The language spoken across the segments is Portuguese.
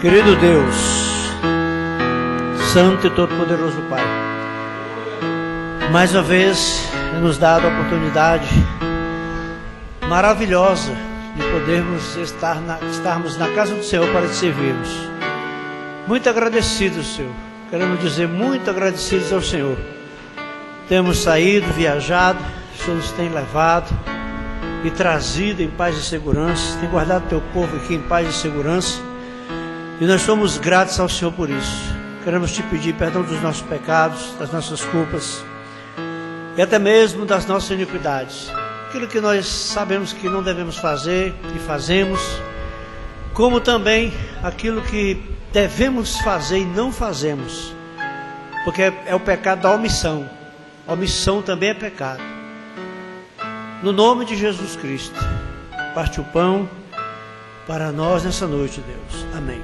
Querido Deus, Santo e Todo-Poderoso Pai, mais uma vez nos dado a oportunidade maravilhosa de podermos estarmos na casa do Senhor para te servirmos. Muito agradecidos, Senhor. Queremos dizer muito agradecidos ao Senhor. Temos saído, viajado, o Senhor nos tem levado e trazido em paz e segurança, tem guardado teu povo aqui em paz e segurança, e nós somos gratos ao Senhor por isso. Queremos te pedir perdão dos nossos pecados, das nossas culpas e até mesmo das nossas iniquidades, aquilo que nós sabemos que não devemos fazer e fazemos, como também aquilo que devemos fazer e não fazemos, porque é o pecado da omissão. Omissão também é pecado. No nome de Jesus Cristo, parte o pão para nós nessa noite, Deus. Amém.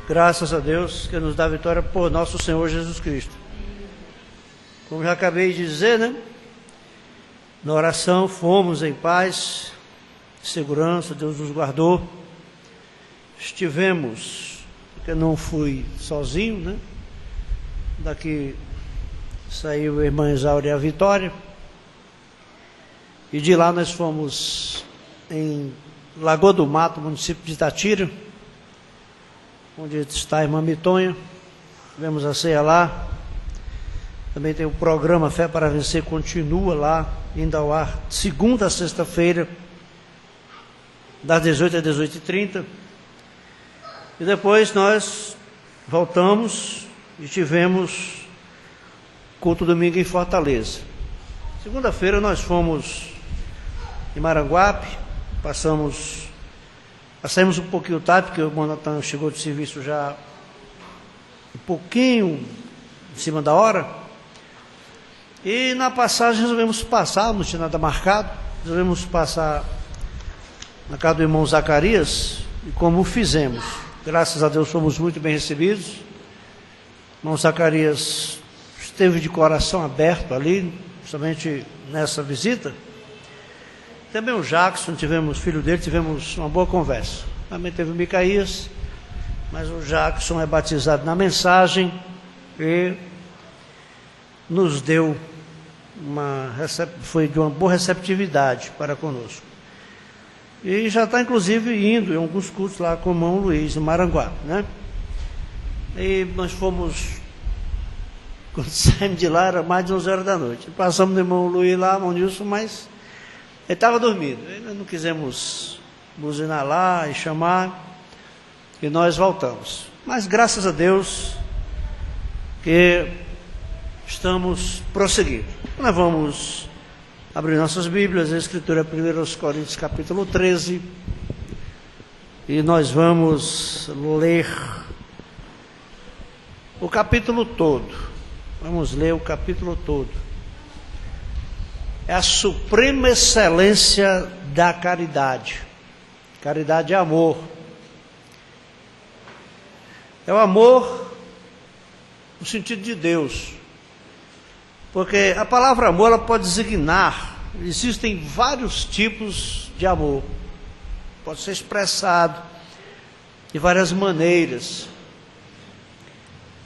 Graças a Deus que nos dá vitória por nosso Senhor Jesus Cristo. Como já acabei de dizer, né? Na oração fomos em paz, segurança, Deus nos guardou. Estivemos, porque não fui sozinho, né? Daqui saiu a irmã Isaura e a Vitória. E de lá nós fomos em Lagoa do Mato, município de Itatira, onde está a irmã Mitonha. Tivemos a ceia lá. Também tem o programa Fé para Vencer, continua lá, indo ao ar, segunda a sexta-feira, das 18 às 18h30. E depois nós voltamos e tivemos culto domingo em Fortaleza. Segunda-feira nós fomos em Maranguape, saímos um pouquinho tarde, porque o Monatan chegou de serviço já um pouquinho em cima da hora. E na passagem resolvemos passar, não tinha nada marcado, resolvemos passar na casa do irmão Zacarias, e como fizemos, graças a Deus fomos muito bem recebidos. O irmão Zacarias esteve de coração aberto ali, justamente nessa visita. Também o Jackson, filho dele, tivemos uma boa conversa. Também teve o Micaías, mas o Jackson é batizado na mensagem e nos deu foi de uma boa receptividade para conosco. E já está inclusive indo em alguns cultos lá com o irmão Luiz, em Maranguape, né? E nós fomos, quando saímos de lá, era mais de 11 horas da noite. Passamos no irmão Luiz lá, irmão Nilson, mas ele estava dormindo. Nós não quisemos buzinar lá e chamar, e nós voltamos. Mas graças a Deus que estamos prosseguindo. Nós vamos abrir nossas Bíblias, a Escritura é 1 Coríntios capítulo 13, e nós vamos ler o capítulo todo. Vamos ler o capítulo todo. É a suprema excelência da caridade. Caridade é amor. É o amor no sentido de Deus. Porque a palavra amor, ela pode designar, existem vários tipos de amor. Pode ser expressado de várias maneiras.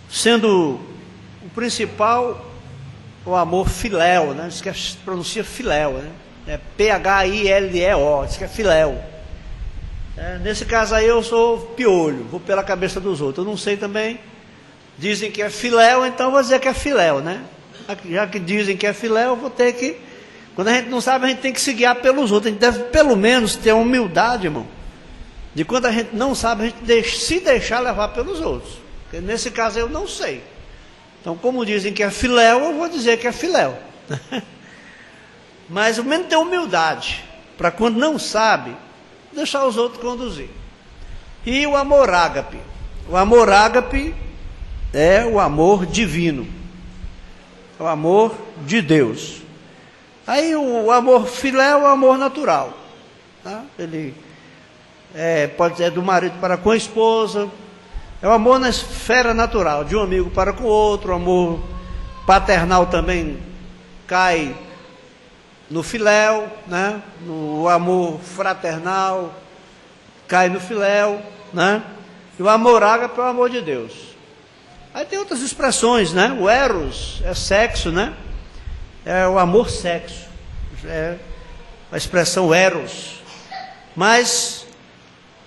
Sendo o principal o amor filéu, né? Diz que pronuncia filéu, né? É P-H-I-L-E-O, diz que é filéu. Nesse caso aí eu sou piolho, vou pela cabeça dos outros. Eu não sei também, dizem que é filéu, então eu vou dizer que é filéu, né? Já que dizem que é filéu, eu vou ter que, quando a gente não sabe, a gente tem que se guiar pelos outros. A gente deve pelo menos ter a humildade, irmão, de quando a gente não sabe, a gente se deixar levar pelos outros. Porque nesse caso eu não sei. Então, como dizem que é filéu, eu vou dizer que é filéu. Mas ao menos ter humildade, para quando não sabe, deixar os outros conduzir. E o amor ágape. O amor ágape é o amor divino. É o amor de Deus. Aí o amor filéu é o amor natural. Tá? Ele pode ser do marido para com a esposa. É o amor na esfera natural, de um amigo para com o outro. O amor paternal também cai no filéu, né? O amor fraternal cai no filéu, né? E o amor ágape é o amor de Deus. Aí tem outras expressões, né? O eros é sexo, né? É o amor sexo. É a expressão eros. Mas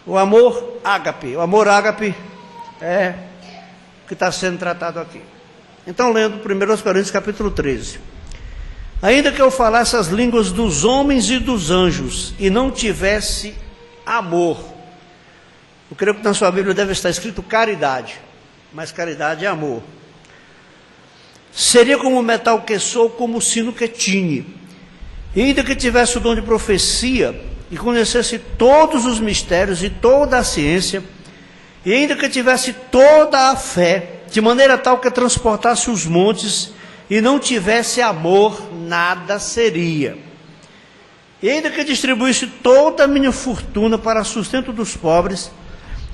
o amor ágape é o que está sendo tratado aqui. Então, lendo 1 Coríntios capítulo 13. Ainda que eu falasse as línguas dos homens e dos anjos, e não tivesse amor. Eu creio que na sua Bíblia deve estar escrito caridade, mas caridade é amor. Seria como o metal que sou, como o sino que tine. E ainda que tivesse o dom de profecia, e conhecesse todos os mistérios e toda a ciência, e ainda que tivesse toda a fé, de maneira tal que transportasse os montes, e não tivesse amor, nada seria. E ainda que distribuísse toda a minha fortuna para sustento dos pobres,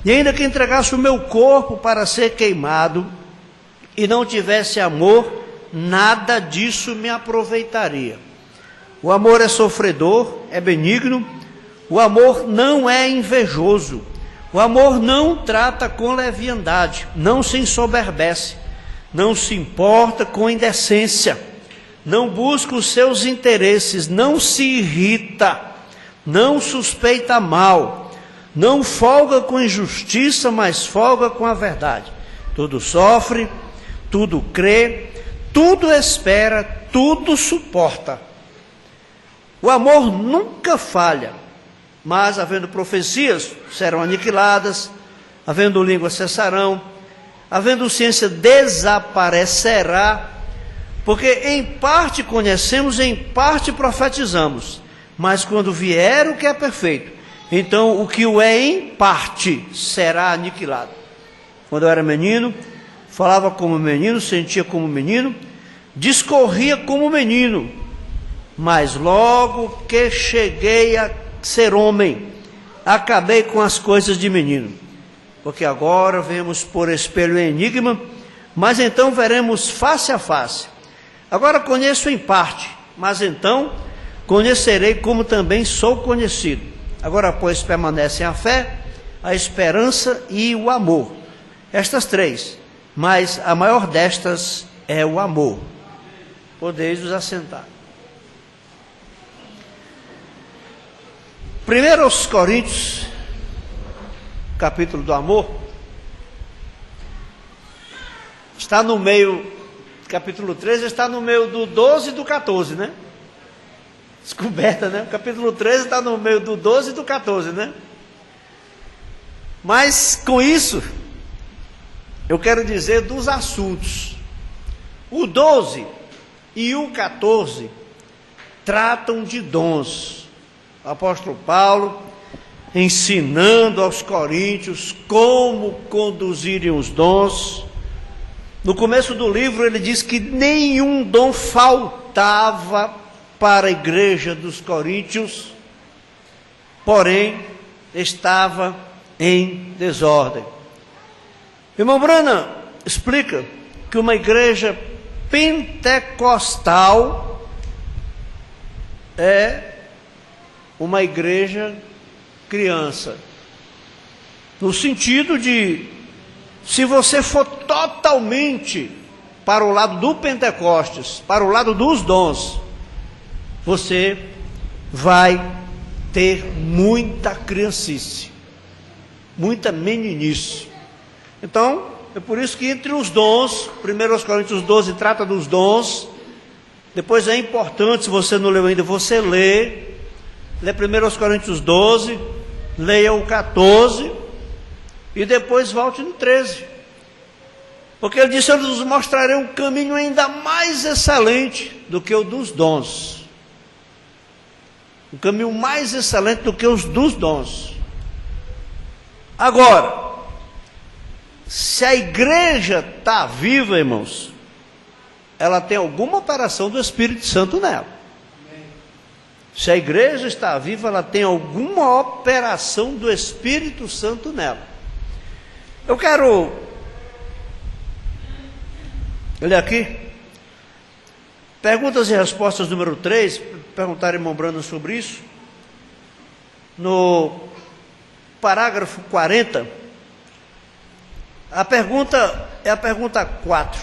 e ainda que entregasse o meu corpo para ser queimado, e não tivesse amor, nada disso me aproveitaria. O amor é sofredor, é benigno, o amor não é invejoso, o amor não trata com leviandade, não se ensoberbece, não se importa com indecência, não busca os seus interesses, não se irrita, não suspeita mal, não folga com injustiça, mas folga com a verdade. Tudo sofre, tudo crê, tudo espera, tudo suporta. O amor nunca falha, mas havendo profecias, serão aniquiladas, havendo língua, cessarão, havendo ciência, desaparecerá, porque em parte conhecemos, em parte profetizamos, mas quando vier o que é perfeito, então o que o é em parte será aniquilado. Quando eu era menino, falava como menino, sentia como menino, discorria como menino, mas logo que cheguei a ser homem, acabei com as coisas de menino. Porque agora vemos por espelho enigma, mas então veremos face a face. Agora conheço em parte, mas então conhecerei como também sou conhecido. Agora, pois, permanecem a fé, a esperança e o amor. Estas três, mas a maior destas é o amor. Podeis vos assentar. 1 Coríntios, capítulo do amor, está no meio, capítulo 13 está no meio do 12 e do 14, né? Descoberta, né? O capítulo 13 está no meio do 12 e do 14, né? Mas com isso, eu quero dizer dos assuntos. O 12 e o 14 tratam de dons. O apóstolo Paulo ensinando aos coríntios como conduzirem os dons. No começo do livro ele diz que nenhum dom faltava para a igreja dos coríntios, porém estava em desordem. Irmão Branham explica que uma igreja pentecostal é uma igreja criança, no sentido de, se você for totalmente para o lado do Pentecostes, para o lado dos dons, você vai ter muita criancice, muita meninice. Então, é por isso que entre os dons, 1 Coríntios 12 trata dos dons, depois é importante, se você não leu ainda, você lê 1 Coríntios 12, leia o 14, e depois volte no 13. Porque ele disse, eu nos mostrarei um caminho ainda mais excelente do que o dos dons. Um caminho mais excelente do que os dos dons. Agora, se a igreja está viva, irmãos, ela tem alguma operação do Espírito Santo nela. Se a igreja está viva, ela tem alguma operação do Espírito Santo nela. Eu quero ler aqui, perguntas e respostas número 3, perguntar ao irmão Brando sobre isso. No parágrafo 40, A pergunta é a pergunta 4.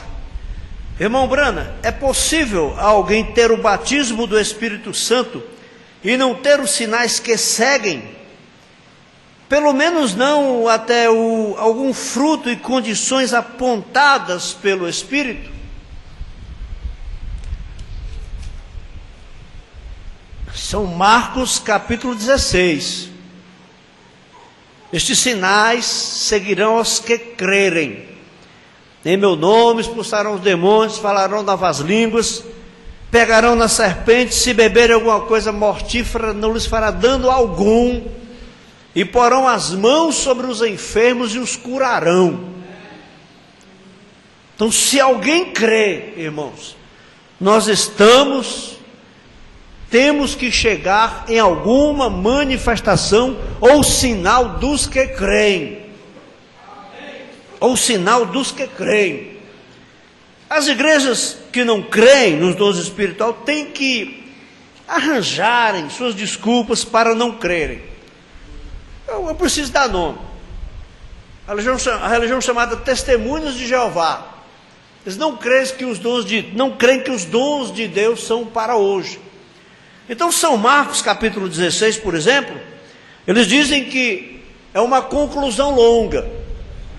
Irmão Brana, é possível alguém ter o batismo do Espírito Santo e não ter os sinais que seguem? Pelo menos não até algum fruto e condições apontadas pelo Espírito? São Marcos capítulo 16. Estes sinais seguirão aos que crerem. Em meu nome expulsarão os demônios, falarão novas línguas, pegarão na serpente, se beberem alguma coisa mortífera, não lhes fará dano algum, e porão as mãos sobre os enfermos e os curarão. Então, se alguém crê, irmãos, nós temos que chegar em alguma manifestação ou sinal dos que creem. Ou sinal dos que creem. As igrejas que não creem nos dons espirituais têm que arranjarem suas desculpas para não crerem. Eu preciso dar nome. A religião chamada Testemunhas de Jeová. Eles não creem que os dons de Deus são para hoje. Então, São Marcos capítulo 16, por exemplo, eles dizem que é uma conclusão longa.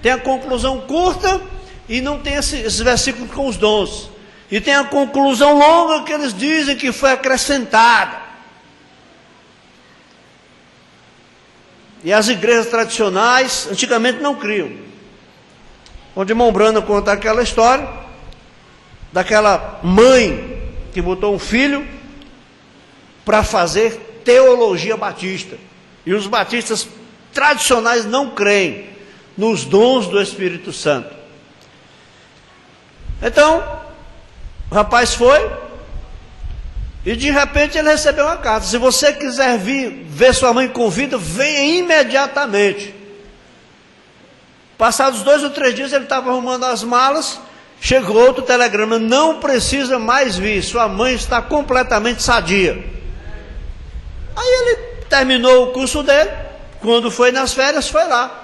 Tem a conclusão curta e não tem esses versículos com os dons. E tem a conclusão longa que eles dizem que foi acrescentada. E as igrejas tradicionais antigamente não criam. Onde irmão Brana conta aquela história daquela mãe que botou um filho para fazer teologia batista. E os batistas tradicionais não creem nos dons do Espírito Santo. Então, o rapaz foi, e de repente ele recebeu uma carta: se você quiser vir ver sua mãe com vida, venha imediatamente. Passados 2 ou 3 dias, ele estava arrumando as malas, chegou outro telegrama: não precisa mais vir, sua mãe está completamente sadia. Aí ele terminou o curso dele, quando foi nas férias, foi lá.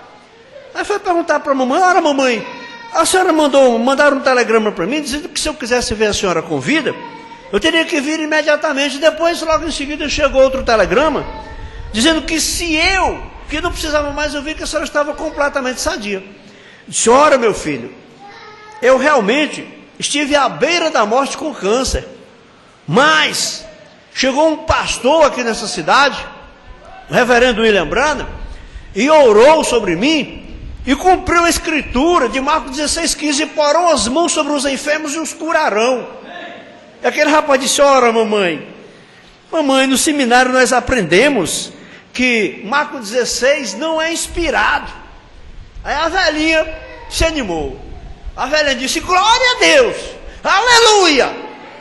Aí foi perguntar para a mamãe: ora mamãe, a senhora mandaram um telegrama para mim, dizendo que se eu quisesse ver a senhora com vida, eu teria que vir imediatamente. Depois, logo em seguida, chegou outro telegrama, dizendo que que não precisava mais eu vir, que a senhora estava completamente sadia. Disse: ora meu filho, eu realmente estive à beira da morte com câncer, mas chegou um pastor aqui nessa cidade, o reverendo William Brana, e orou sobre mim, e cumpriu a escritura de Marcos 16,15, e porão as mãos sobre os enfermos e os curarão. E aquele rapaz disse: ora mamãe, no seminário nós aprendemos que Marcos 16 não é inspirado. Aí a velhinha se animou. A velhinha disse: glória a Deus, aleluia,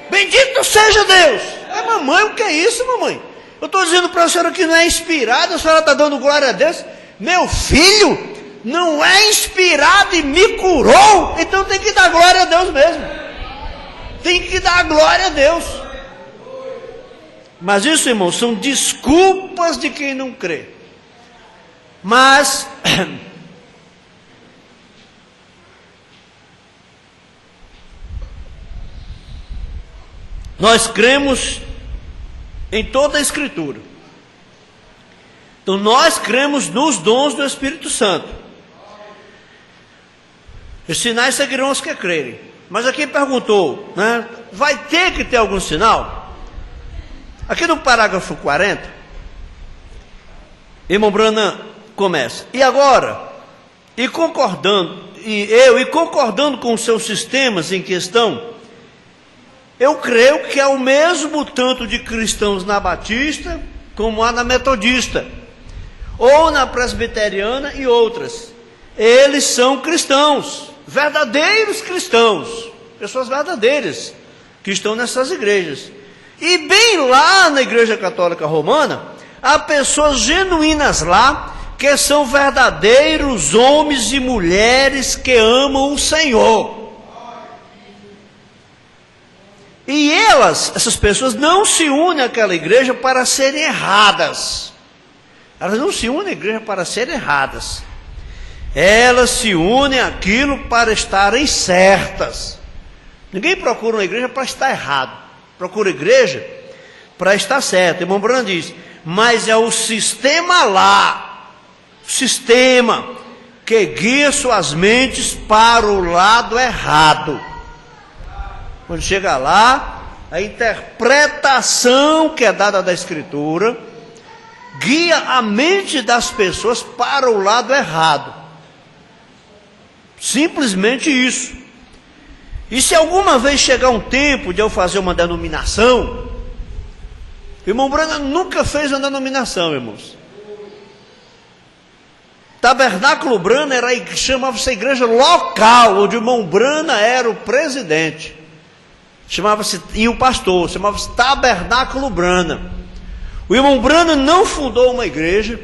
bendito seja Deus. Mamãe, o que é isso, mamãe? Eu estou dizendo para a senhora que não é inspirado, a senhora está dando glória a Deus. Meu filho não é inspirado e me curou, então tem que dar glória a Deus mesmo. Tem que dar glória a Deus. Mas isso, irmãos, são desculpas de quem não crê. Mas nós cremos em toda a Escritura. Então nós cremos nos dons do Espírito Santo. Os sinais seguirão os que crerem. Mas aqui perguntou, né, vai ter que ter algum sinal? Aqui no parágrafo 40, irmão Brana começa: e agora, concordando com os seus sistemas em questão, eu creio que há o mesmo tanto de cristãos na Batista, como há na Metodista, ou na Presbiteriana e outras. Eles são cristãos, verdadeiros cristãos, pessoas verdadeiras, que estão nessas igrejas. E bem lá na Igreja Católica Romana, há pessoas genuínas lá, que são verdadeiros homens e mulheres que amam o Senhor. E essas pessoas não se unem àquela igreja para serem erradas. Elas não se unem à igreja para serem erradas. Elas se unem àquilo para estarem certas. Ninguém procura uma igreja para estar errado. Procura igreja para estar certo. Irmão Branham diz, mas é o sistema lá, o sistema que guia suas mentes para o lado errado. Quando chega lá, a interpretação que é dada da Escritura guia a mente das pessoas para o lado errado. Simplesmente isso. E se alguma vez chegar um tempo de eu fazer uma denominação, o irmão Branham nunca fez uma denominação, irmãos. Tabernáculo Branham chamava-se igreja local, onde o irmão Branham era o presidente. Chamava-se, e o pastor, chamava-se Tabernáculo Branham. O irmão Branham não fundou uma igreja,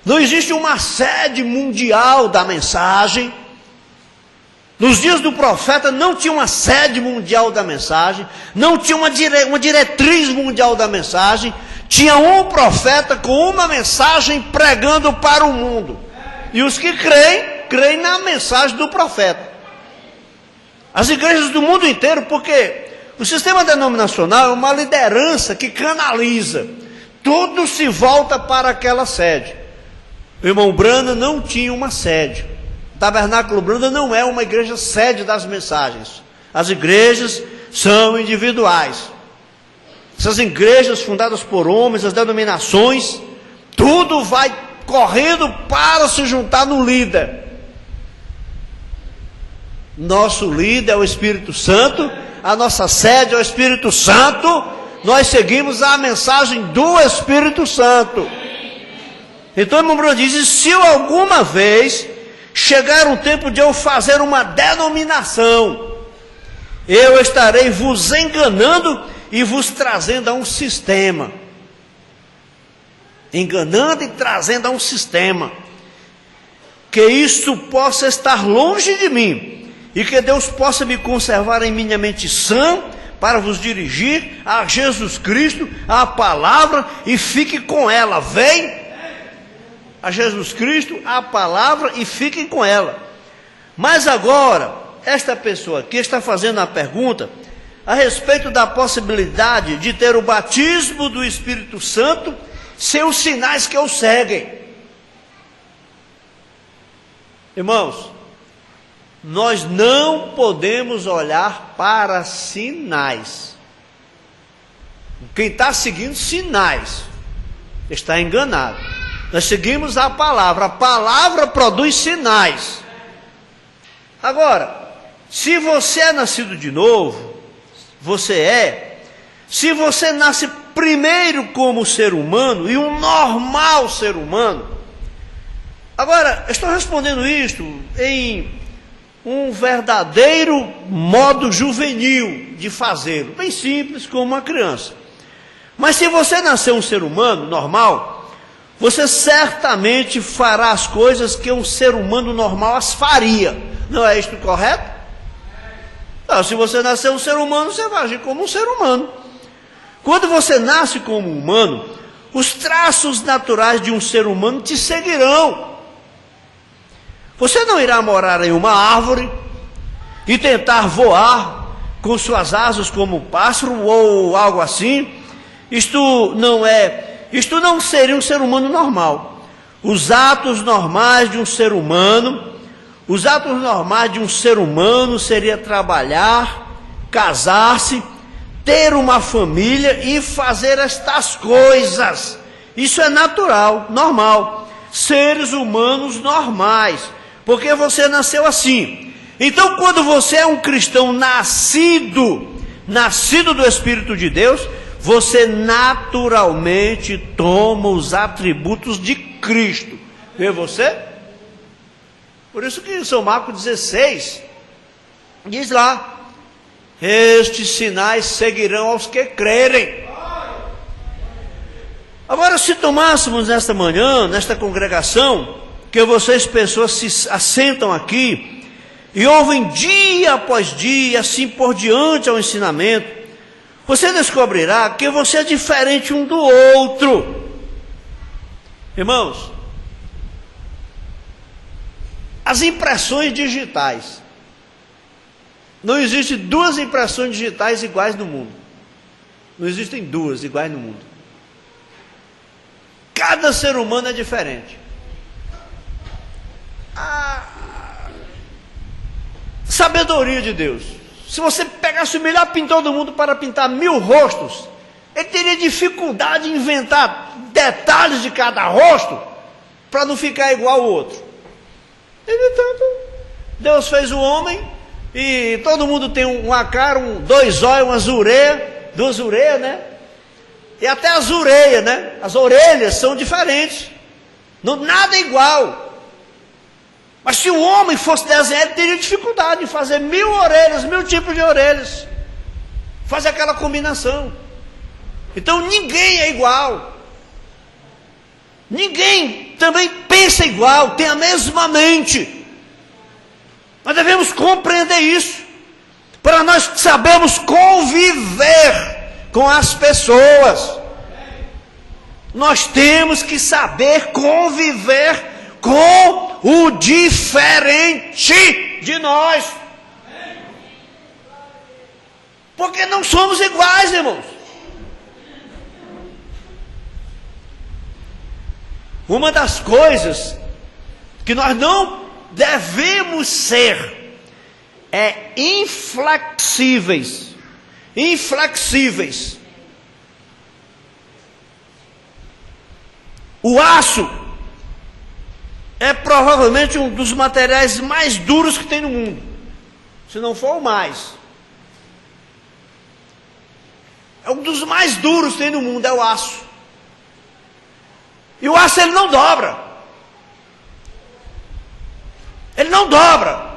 não existe uma sede mundial da mensagem. Nos dias do profeta não tinha uma sede mundial da mensagem, não tinha uma diretriz mundial da mensagem, tinha um profeta com uma mensagem pregando para o mundo. E os que creem na mensagem do profeta. As igrejas do mundo inteiro, porque o sistema denominacional é uma liderança que canaliza, tudo se volta para aquela sede. O irmão Branham não tinha uma sede. O Tabernáculo Branham não é uma igreja sede das mensagens. As igrejas são individuais. Essas igrejas fundadas por homens, as denominações, tudo vai correndo para se juntar no líder. Nosso líder é o Espírito Santo, a nossa sede é o Espírito Santo, nós seguimos a mensagem do Espírito Santo. Então, irmão Bruno diz, se alguma vez chegar um tempo de eu fazer uma denominação, eu estarei vos enganando e vos trazendo a um sistema. Enganando e trazendo a um sistema. Que isso possa estar longe de mim, e que Deus possa me conservar em minha mente sã, para vos dirigir a Jesus Cristo, a palavra, e fique com ela. Vem a Jesus Cristo, a palavra, e fiquem com ela. Mas agora, esta pessoa aqui está fazendo a pergunta a respeito da possibilidade de ter o batismo do Espírito Santo sem os sinais que o seguem. Irmãos, nós não podemos olhar para sinais. Quem está seguindo sinais está enganado. Nós seguimos a palavra produz sinais. Agora, se você é nascido de novo, se você nasce primeiro como ser humano e um normal ser humano. Agora, estou respondendo isto em um verdadeiro modo juvenil de fazê-lo, bem simples como uma criança. Mas se você nascer um ser humano normal, você certamente fará as coisas que um ser humano normal as faria. Não é isto correto? Não, se você nascer um ser humano, você vai agir como um ser humano. Quando você nasce como humano, os traços naturais de um ser humano te seguirão. Você não irá morar em uma árvore e tentar voar com suas asas como um pássaro ou algo assim. Isto não seria um ser humano normal. Os atos normais de um ser humano seria trabalhar, casar-se, ter uma família e fazer estas coisas. Isso é natural, normal. Seres humanos normais, porque você nasceu assim. Então, quando você é um cristão nascido do Espírito de Deus, você naturalmente toma os atributos de Cristo. Vê você? Por isso que em São Marcos 16 diz lá: estes sinais seguirão aos que crerem. Agora, se tomássemos nesta manhã, nesta congregação, que vocês pessoas se assentam aqui e ouvem dia após dia, assim por diante ao ensinamento, você descobrirá que você é diferente um do outro. Irmãos, as impressões digitais. Não existem duas impressões digitais iguais no mundo. Não existem duas iguais no mundo. Cada ser humano é diferente. A sabedoria de Deus. Se você pegasse o melhor pintor do mundo para pintar 1000 rostos, ele teria dificuldade em inventar detalhes de cada rosto para não ficar igual ao outro. Entretanto, Deus fez o homem e todo mundo tem uma cara, dois olhos, duas orelhas, né? E até as orelhas, né? As orelhas são diferentes. Nada é igual. Mas se o homem fosse desenhar, ele teria dificuldade em fazer 1000 orelhas, 1000 tipos de orelhas. Fazer aquela combinação. Então ninguém é igual. Ninguém também pensa igual, tem a mesma mente. Nós devemos compreender isso, para nós sabermos conviver com as pessoas. Nós temos que saber conviver com o diferente de nós. Porque não somos iguais, irmãos. Uma das coisas que nós não devemos ser é inflexíveis. Inflexíveis. O aço é provavelmente um dos materiais mais duros que tem no mundo, se não for o mais. É um dos mais duros que tem no mundo, é o aço. E o aço ele não dobra. Ele não dobra.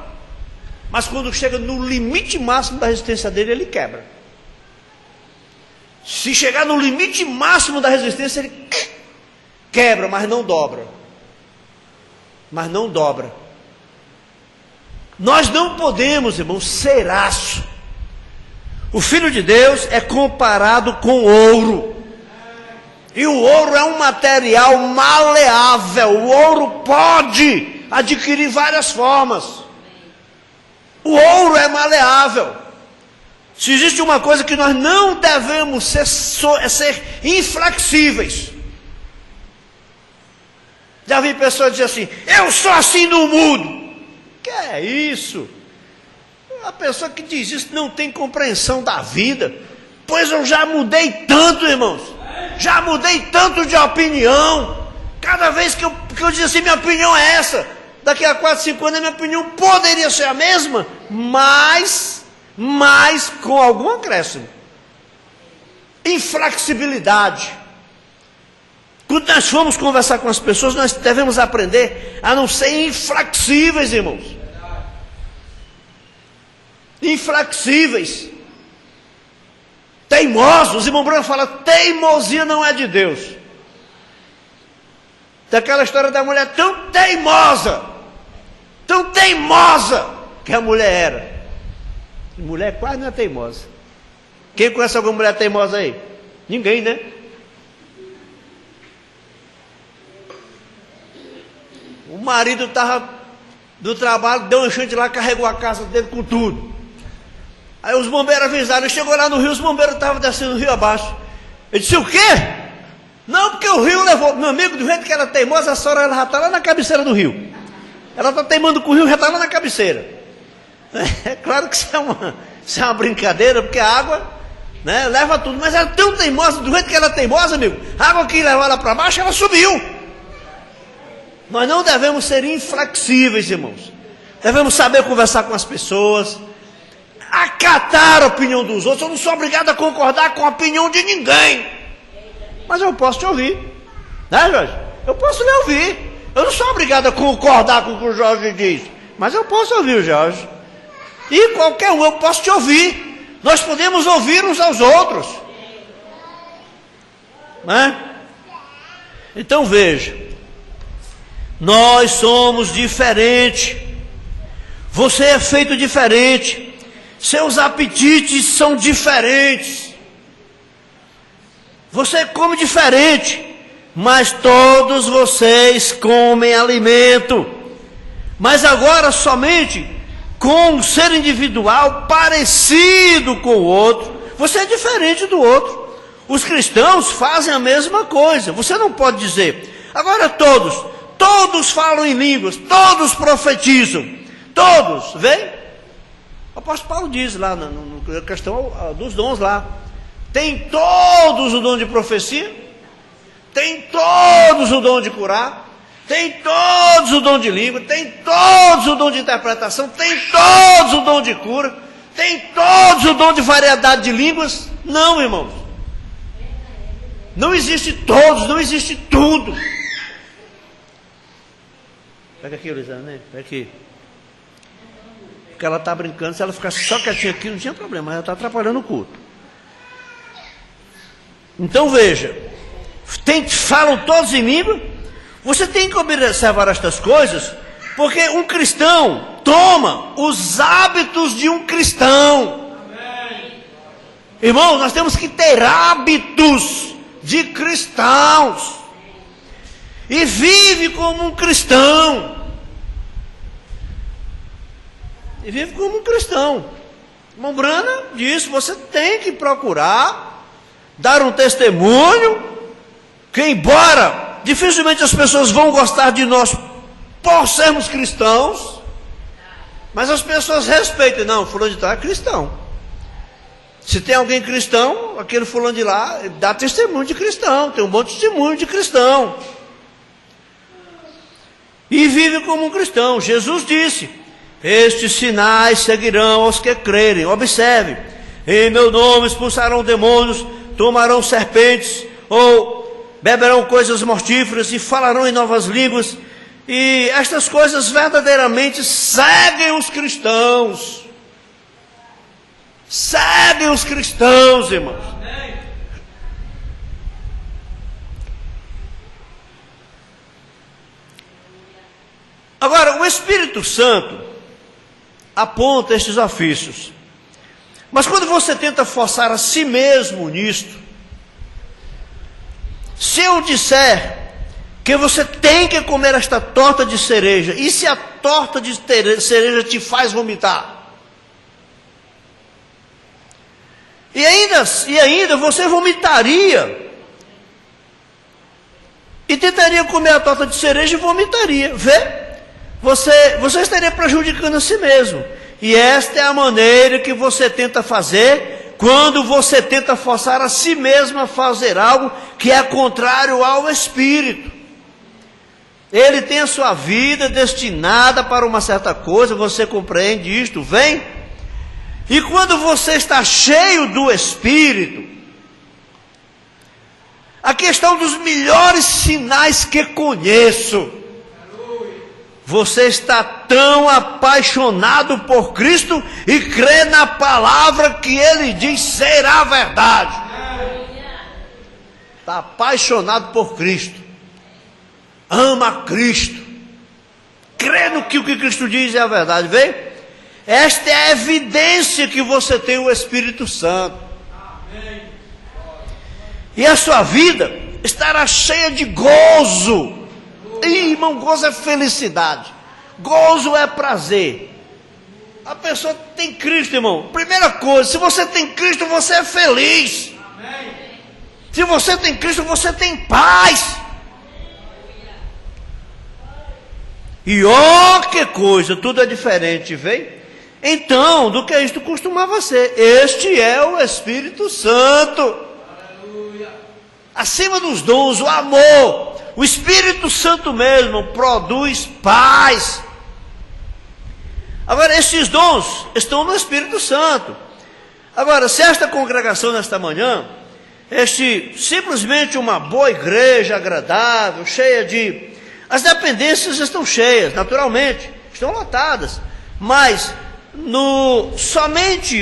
Mas quando chega no limite máximo da resistência dele, ele quebra. Se chegar no limite máximo da resistência, ele quebra, mas não dobra. Mas não dobra. Nós não podemos, irmãos, ser aço. O Filho de Deus é comparado com ouro. E o ouro é um material maleável. O ouro pode adquirir várias formas. O ouro é maleável. Se existe uma coisa que nós não devemos ser, é ser inflexíveis. Já vi pessoas dizer assim: eu sou assim no mundo. Que é isso? A pessoa que diz isso não tem compreensão da vida. Pois eu já mudei tanto, irmãos. Já mudei tanto de opinião. Cada vez que eu diz assim, minha opinião é essa. Daqui a 4, 5 anos a minha opinião poderia ser a mesma, mas com algum acréscimo. Inflexibilidade. Quando nós formos conversar com as pessoas, nós devemos aprender a não ser inflexíveis, irmãos. Inflexíveis. Teimosos. O irmão Bruno fala, teimosia não é de Deus. Tem aquela história da mulher tão teimosa, que a mulher era. Mulher quase não é teimosa. Quem conhece alguma mulher teimosa aí? Ninguém, né? O marido estava do trabalho, deu um enchente lá, carregou a casa dele com tudo. Aí os bombeiros avisaram, chegou lá no rio, os bombeiros estavam descendo o rio abaixo. Ele disse, o quê? Não, porque o rio levou. Meu amigo, do jeito que era teimosa, a senhora ela já está lá na cabeceira do rio. Ela está teimando com o rio, já está lá na cabeceira. É claro que isso é uma brincadeira, porque a água, né, leva tudo. Mas ela é tão teimosa, do jeito que ela é teimosa, amigo, a água que levou ela para baixo, ela subiu. Nós não devemos ser inflexíveis, irmãos. Devemos saber conversar com as pessoas, acatar a opinião dos outros. Eu não sou obrigado a concordar com a opinião de ninguém, mas eu posso te ouvir, né, Jorge? Eu posso lhe ouvir. Eu não sou obrigado a concordar com o que o Jorge diz, mas eu posso ouvir o Jorge. E qualquer um, eu posso te ouvir. Nós podemos ouvir uns aos outros, né? Então veja, nós somos diferentes. Você é feito diferente. Seus apetites são diferentes. Você come diferente, mas todos vocês comem alimento. mas agora somente com um ser individual parecido com o outro. Você é diferente do outro. Os cristãos fazem a mesma coisa. Você não pode dizer, agora todos falam em línguas, todos profetizam, todos, vem? O apóstolo Paulo diz lá na questão dos dons lá, tem todos o dom de profecia, tem todos o dom de curar, tem todos o dom de língua, tem todos o dom de interpretação, tem todos o dom de cura, tem todos o dom de variedade de línguas. Não, irmãos. Não existe todos, não existe tudo. Pega aqui, Luizana, né? Pega aqui. Porque ela está brincando, se ela ficasse só quietinha aqui, não tinha problema, mas ela está atrapalhando o culto. Então veja, falam todos em língua. Você tem que observar estas coisas, porque um cristão toma os hábitos de um cristão. Amém. Irmãos, nós temos que ter hábitos de cristãos. E vive como um cristão. E vive como um cristão. Irmão Brana disse, você tem que procurar dar um testemunho, que embora dificilmente as pessoas vão gostar de nós por sermos cristãos, mas as pessoas respeitam. Não, fulano de tal é cristão. Se tem alguém cristão, aquele fulano de lá dá testemunho de cristão, tem um bom testemunho de cristão. E vive como um cristão. Jesus disse, estes sinais seguirão aos que crerem. Observe, em meu nome expulsarão demônios, tomarão serpentes, ou beberão coisas mortíferas e falarão em novas línguas. E estas coisas verdadeiramente seguem os cristãos. Seguem os cristãos, irmãos. Agora, o Espírito Santo aponta estes ofícios. Mas quando você tenta forçar a si mesmo nisto, se eu disser que você tem que comer esta torta de cereja, e se a torta de cereja te faz vomitar? E ainda você vomitaria, e tentaria comer a torta de cereja e vomitaria. Vê? Você estaria prejudicando a si mesmo. E esta é a maneira que você tenta fazer quando você tenta forçar a si mesmo a fazer algo que é contrário ao Espírito. Ele tem a sua vida destinada para uma certa coisa, você compreende isto, vem? E quando você está cheio do Espírito, a questão dos melhores sinais que conheço, você está tão apaixonado por Cristo e crê na palavra que Ele diz ser a verdade. Está apaixonado por Cristo. Ama Cristo. Crê no que o que Cristo diz é a verdade. Vê? Esta é a evidência que você tem o Espírito Santo. E a sua vida estará cheia de gozo. Ih, irmão, gozo é felicidade, gozo é prazer. A pessoa tem Cristo, irmão. Primeira coisa, se você tem Cristo, você é feliz. Amém. Se você tem Cristo, você tem paz. E ó, que coisa, tudo é diferente, vem? Então, do que isto costumava ser. Este é o Espírito Santo. Aleluia. Acima dos dons, o amor. O Espírito Santo mesmo produz paz. Agora, esses dons estão no Espírito Santo. Agora, se esta congregação nesta manhã, simplesmente uma boa igreja agradável, cheia de... As dependências estão cheias, naturalmente, estão lotadas. Mas, somente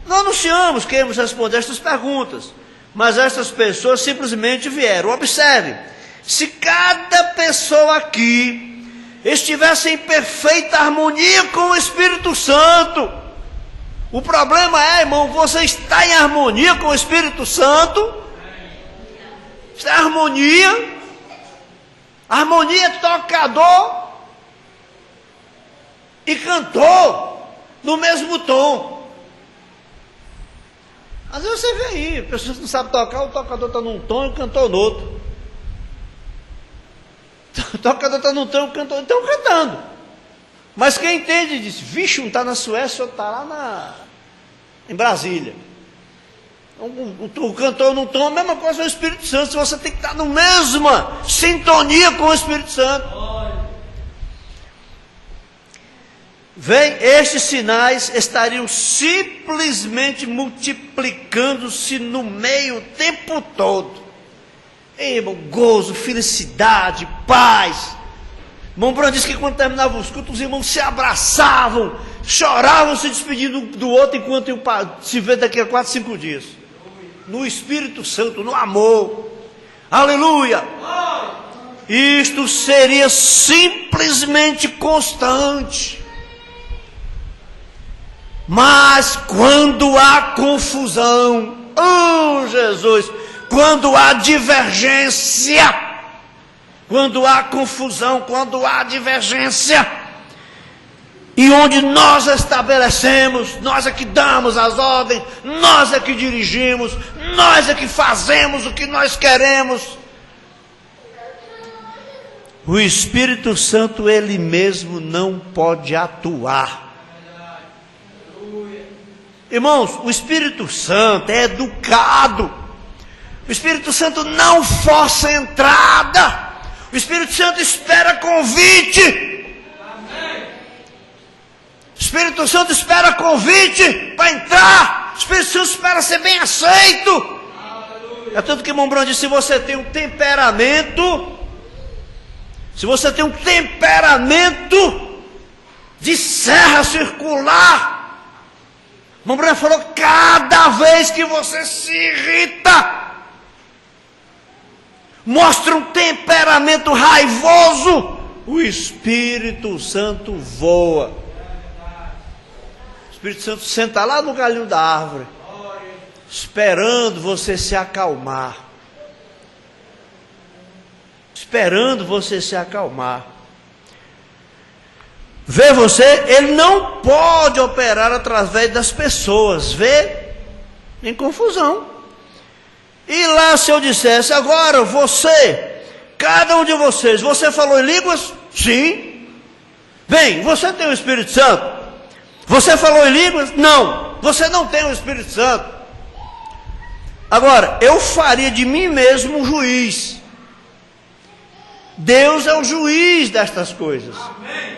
não anunciamos que íamos responder estas perguntas. Mas estas pessoas simplesmente vieram. Observe. Se cada pessoa aqui estivesse em perfeita harmonia com o Espírito Santo, o problema é, irmão, você está em harmonia com o Espírito Santo? Está em harmonia? Harmonia é tocador? e cantou no mesmo tom. Às vezes você vê aí, pessoas que não sabem tocar, o tocador está num tom e o cantor no outro. O tocador está num tom e o cantor estão cantando. Mas quem entende diz, vixe, um está na Suécia, outro está lá em Brasília. O cantor num tom, a mesma coisa é o Espírito Santo. Você tem que estar na mesma sintonia com o Espírito Santo. Vem, estes sinais estariam simplesmente multiplicando-se no meio o tempo todo. Irmão, gozo, felicidade, paz. Irmão Bruno disse que quando terminavam os cultos, os irmãos se abraçavam, choravam, se despedindo do outro, enquanto se vê daqui a 4, 5 dias. No Espírito Santo, no amor. Aleluia! Isto seria simplesmente constante. Mas quando há confusão, oh Jesus, quando há divergência, quando há confusão, quando há divergência, e onde nós estabelecemos, nós é que damos as ordens, nós é que dirigimos, nós é que fazemos o que nós queremos, o Espírito Santo ele mesmo não pode atuar. Irmãos, o Espírito Santo é educado. O Espírito Santo não força a entrada. O Espírito Santo espera convite. O Espírito Santo espera convite para entrar. O Espírito Santo espera ser bem aceito. É tanto que o irmão Bruno disse, se você tem um temperamento, de serra circular, o irmão Bruno falou, cada vez que você se irrita, mostra um temperamento raivoso, o Espírito Santo voa. O Espírito Santo senta lá no galho da árvore, esperando você se acalmar. Esperando você se acalmar. Vê você, ele não pode operar através das pessoas, vê em confusão. E lá se eu dissesse, agora você, cada um de vocês, você falou em línguas? Sim. Bem, você tem o Espírito Santo? Você falou em línguas? Não, você não tem o Espírito Santo. Agora, eu faria de mim mesmo um juiz. Deus é o juiz destas coisas. Amém.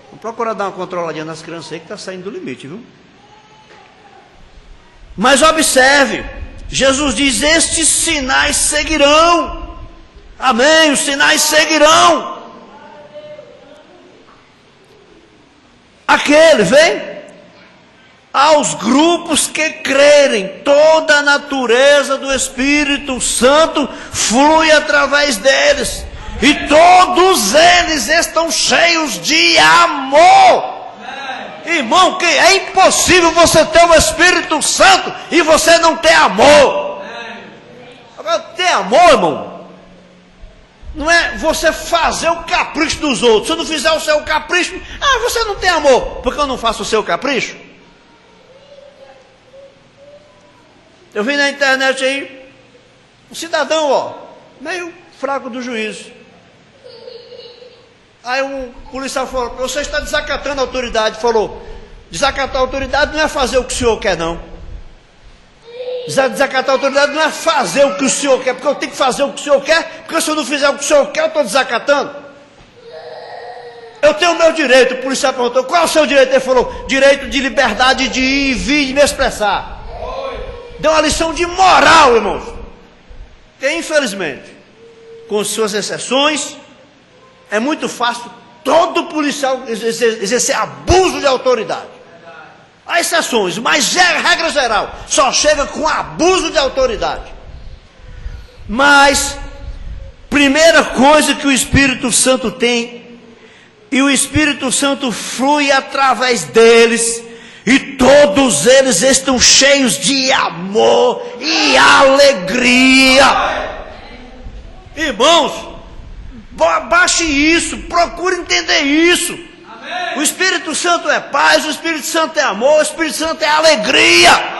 Vamos procurar dar uma controladinha nas crianças aí que está saindo do limite, viu? Mas observe, Jesus diz, estes sinais seguirão. Amém, os sinais seguirão. Aquele, vem, aos grupos que crerem, toda a natureza do Espírito Santo flui através deles. E todos eles estão cheios de amor. Irmão, que é impossível você ter o Espírito Santo e você não ter amor. Agora, ter amor, irmão, não é você fazer o capricho dos outros. Se eu não fizer o seu capricho, você não tem amor, porque eu não faço o seu capricho. Eu vi na internet aí, um cidadão, meio fraco do juízo. Aí um policial falou, você está desacatando a autoridade. Falou, desacatar a autoridade não é fazer o que o senhor quer, não. Desacatar a autoridade não é fazer o que o senhor quer, porque eu tenho que fazer o que o senhor quer, porque se eu não fizer o que o senhor quer, eu estou desacatando. Eu tenho o meu direito. O policial perguntou, qual é o seu direito? Ele falou, direito de liberdade de ir, vir e me expressar. Deu uma lição de moral, irmãos. Que infelizmente, com suas exceções, é muito fácil todo policial exercer abuso de autoridade. Há exceções, mas regra geral, só chega com abuso de autoridade. Mas, primeira coisa que o Espírito Santo tem, e o Espírito Santo flui através deles, e todos eles estão cheios de amor e alegria. Irmãos, Baixe isso, procure entender isso. Amém. O Espírito Santo é paz, o Espírito Santo é amor, o Espírito Santo é alegria.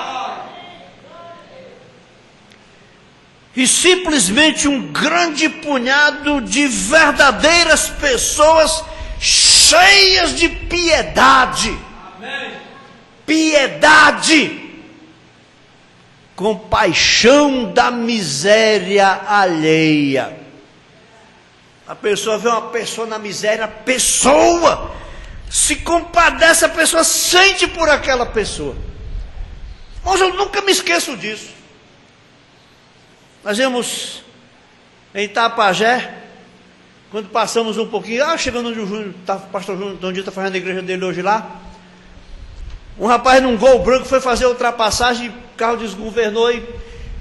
E simplesmente um grande punhado de verdadeiras pessoas cheias de piedade. Amém. Piedade. Compaixão da miséria alheia. A pessoa vê uma pessoa na miséria, a pessoa se compadece, a pessoa sente por aquela pessoa. Mas eu nunca me esqueço disso. Nós íamos em Itapajé, quando passamos um pouquinho, chegando onde o Júnior, o pastor Júnior está fazendo a igreja dele hoje lá, um rapaz num Gol branco foi fazer a ultrapassagem, o carro desgovernou e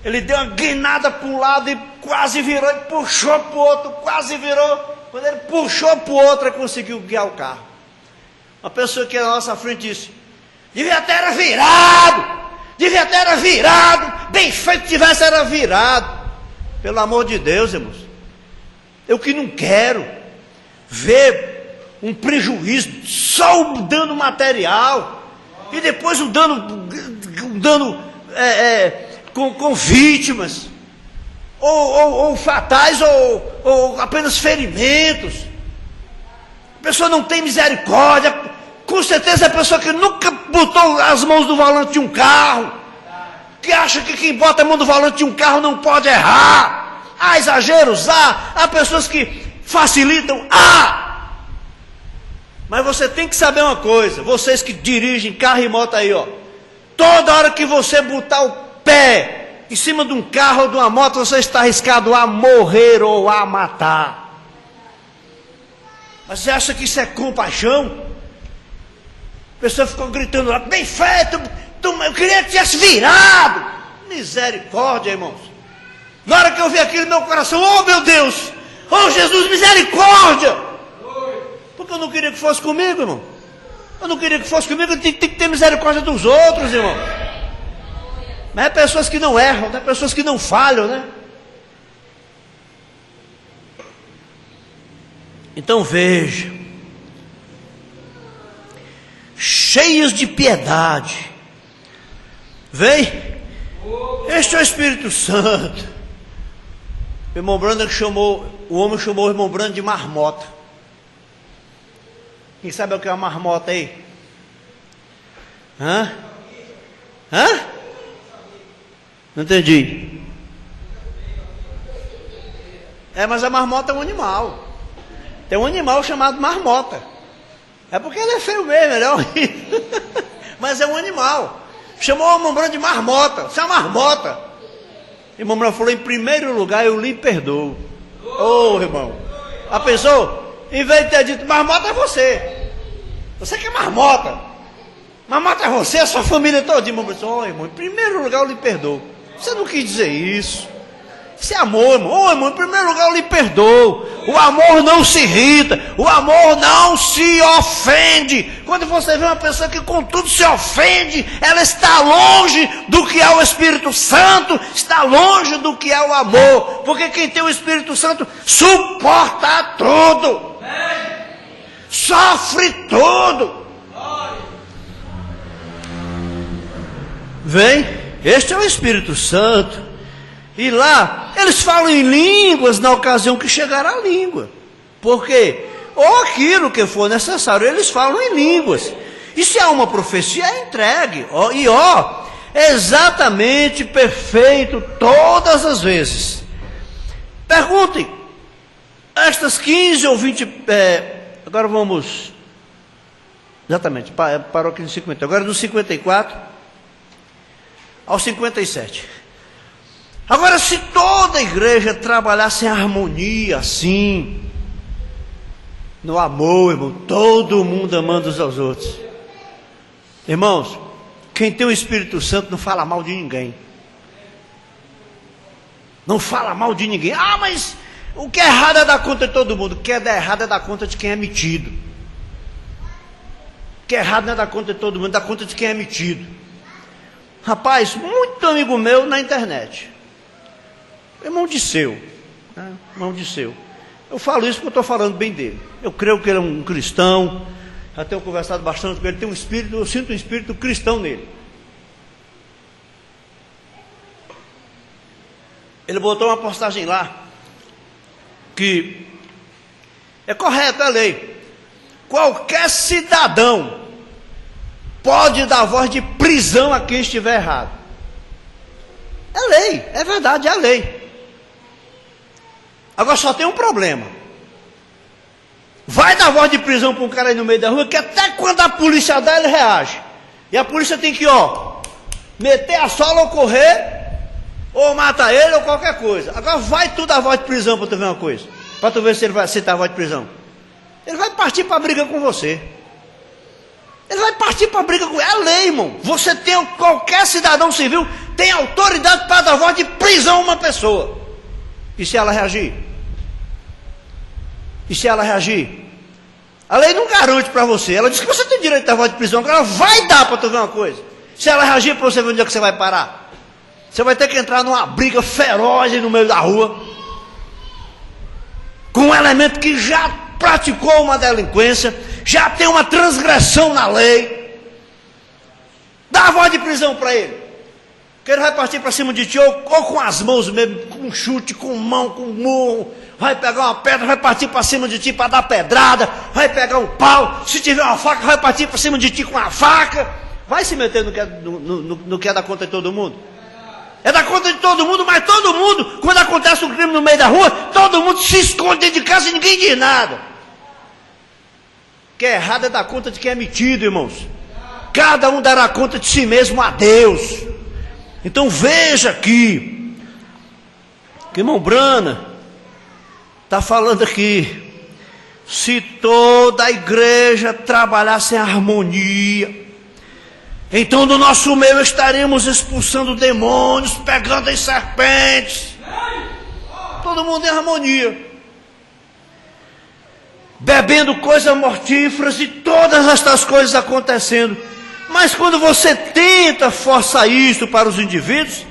ele deu uma guinada para um lado e quase virou, e puxou para o outro, quase virou. Quando ele puxou para o outro, ele conseguiu guiar o carro. Uma pessoa que era na nossa frente disse: devia ter era virado, bem feito tivesse era virado. Pelo amor de Deus, irmãos, eu que não quero ver um prejuízo, só o dano material, e depois o dano com vítimas, ou fatais, ou apenas ferimentos. A pessoa não tem misericórdia. Com certeza é a pessoa que nunca botou as mãos no volante de um carro, que acha que quem bota a mão no volante de um carro não pode errar. Há exageros, há pessoas que facilitam, mas você tem que saber uma coisa, vocês que dirigem carro e moto aí, toda hora que você botar o pé em cima de um carro ou de uma moto, você está arriscado a morrer ou a matar. Mas você acha que isso é compaixão? A pessoa ficou gritando lá: bem feito, eu queria que tivesse virado. Misericórdia, irmãos. Na hora que eu vi aquilo, meu coração: oh meu Deus, oh Jesus, misericórdia. Porque eu não queria que fosse comigo, irmão. Eu não queria que fosse comigo. Eu tenho que ter misericórdia dos outros, irmão. Mas é pessoas que não erram, é pessoas que não falham, né? Então veja, cheios de piedade. Vem, este é o Espírito Santo. O irmão Brando o homem chamou o irmão Brando de marmota. Quem sabe o que é uma marmota aí? Hã? Não entendi. Mas a marmota é um animal. Tem um animal chamado marmota. É porque ele é feio mesmo, ele é horrível. Mas é um animal. Chamou o irmão Brando de marmota. Você é uma marmota. O irmão Brando falou: em primeiro lugar eu lhe perdoo. Ô irmão, a pessoa, em vez de ter dito marmota, é você. Você que é marmota. Marmota é você, a sua família toda. Irmão Brando, irmão, em primeiro lugar eu lhe perdoo. Você não quis dizer isso. Isso é amor, irmão. Irmão, em primeiro lugar eu lhe perdoo. O amor não se irrita, o amor não se ofende. Quando você vê uma pessoa que contudo se ofende, ela está longe do que é o Espírito Santo, está longe do que é o amor. Porque quem tem o Espírito Santo suporta tudo, sofre tudo. Vem, este é o Espírito Santo. E lá, eles falam em línguas na ocasião que chegar a língua. Por quê? Ou aquilo que for necessário, eles falam em línguas. E se há uma profecia, é entregue. Exatamente perfeito todas as vezes. Perguntem, estas 15 ou 20... agora vamos... Exatamente, parou aqui no 50. Agora do 54 ao 57. Agora, se toda a igreja trabalhasse em harmonia, assim, no amor, irmão, todo mundo amando uns aos outros. Irmãos, quem tem o Espírito Santo não fala mal de ninguém. Não fala mal de ninguém. Mas o que é errado é dar conta de todo mundo. O que é errado é dar conta de quem é metido. O que é errado não é dar conta de todo mundo, dar conta de quem é metido. Rapaz, muito amigo meu na internet. Irmão de seu, Eu falo isso porque eu estou falando bem dele. Eu creio que ele é um cristão, já tenho conversado bastante com ele, tem um espírito, eu sinto um espírito cristão nele. Ele botou uma postagem lá, que é correto, é lei. Qualquer cidadão pode dar voz de prisão a quem estiver errado. É lei, é verdade, é lei. Agora só tem um problema. Vai dar voz de prisão para um cara aí no meio da rua, que até quando a polícia dá, ele reage. E a polícia tem que, meter a sola ou correr, ou mata ele, ou qualquer coisa. Agora vai tu dar voz de prisão para tu ver uma coisa. Para tu ver se ele vai aceitar a voz de prisão. Ele vai partir para a briga com você. Ele vai partir para a briga com... É lei, irmão. Você tem, qualquer cidadão civil tem autoridade para dar voz de prisão a uma pessoa. E se ela reagir? E se ela reagir? A lei não garante para você. Ela diz que você tem direito de dar voz de prisão. Agora vai dar para tu ver uma coisa. Se ela reagir, para você ver onde é que você vai parar. Você vai ter que entrar numa briga feroz no meio da rua, com um elemento que já praticou uma delinquência, já tem uma transgressão na lei. Dá a voz de prisão para ele, que ele vai partir para cima de ti, ou com as mãos mesmo, com chute, com mão, com murro, vai pegar uma pedra, vai partir para cima de ti para dar pedrada, vai pegar um pau, se tiver uma faca, vai partir para cima de ti com a faca, vai se meter no que é da conta de todo mundo. É da conta de todo mundo, mas todo mundo, quando acontece um crime no meio da rua, todo mundo se esconde dentro de casa e ninguém diz nada. O que é errado é dar conta de quem é metido, irmãos. Cada um dará conta de si mesmo a Deus. Então veja aqui, que irmão Brana está falando aqui, se toda a igreja trabalhasse em harmonia, então do nosso meio estaremos expulsando demônios, pegando em serpentes, todo mundo em harmonia, bebendo coisas mortíferas e todas estas coisas acontecendo. Mas quando você tenta forçar isso para os indivíduos,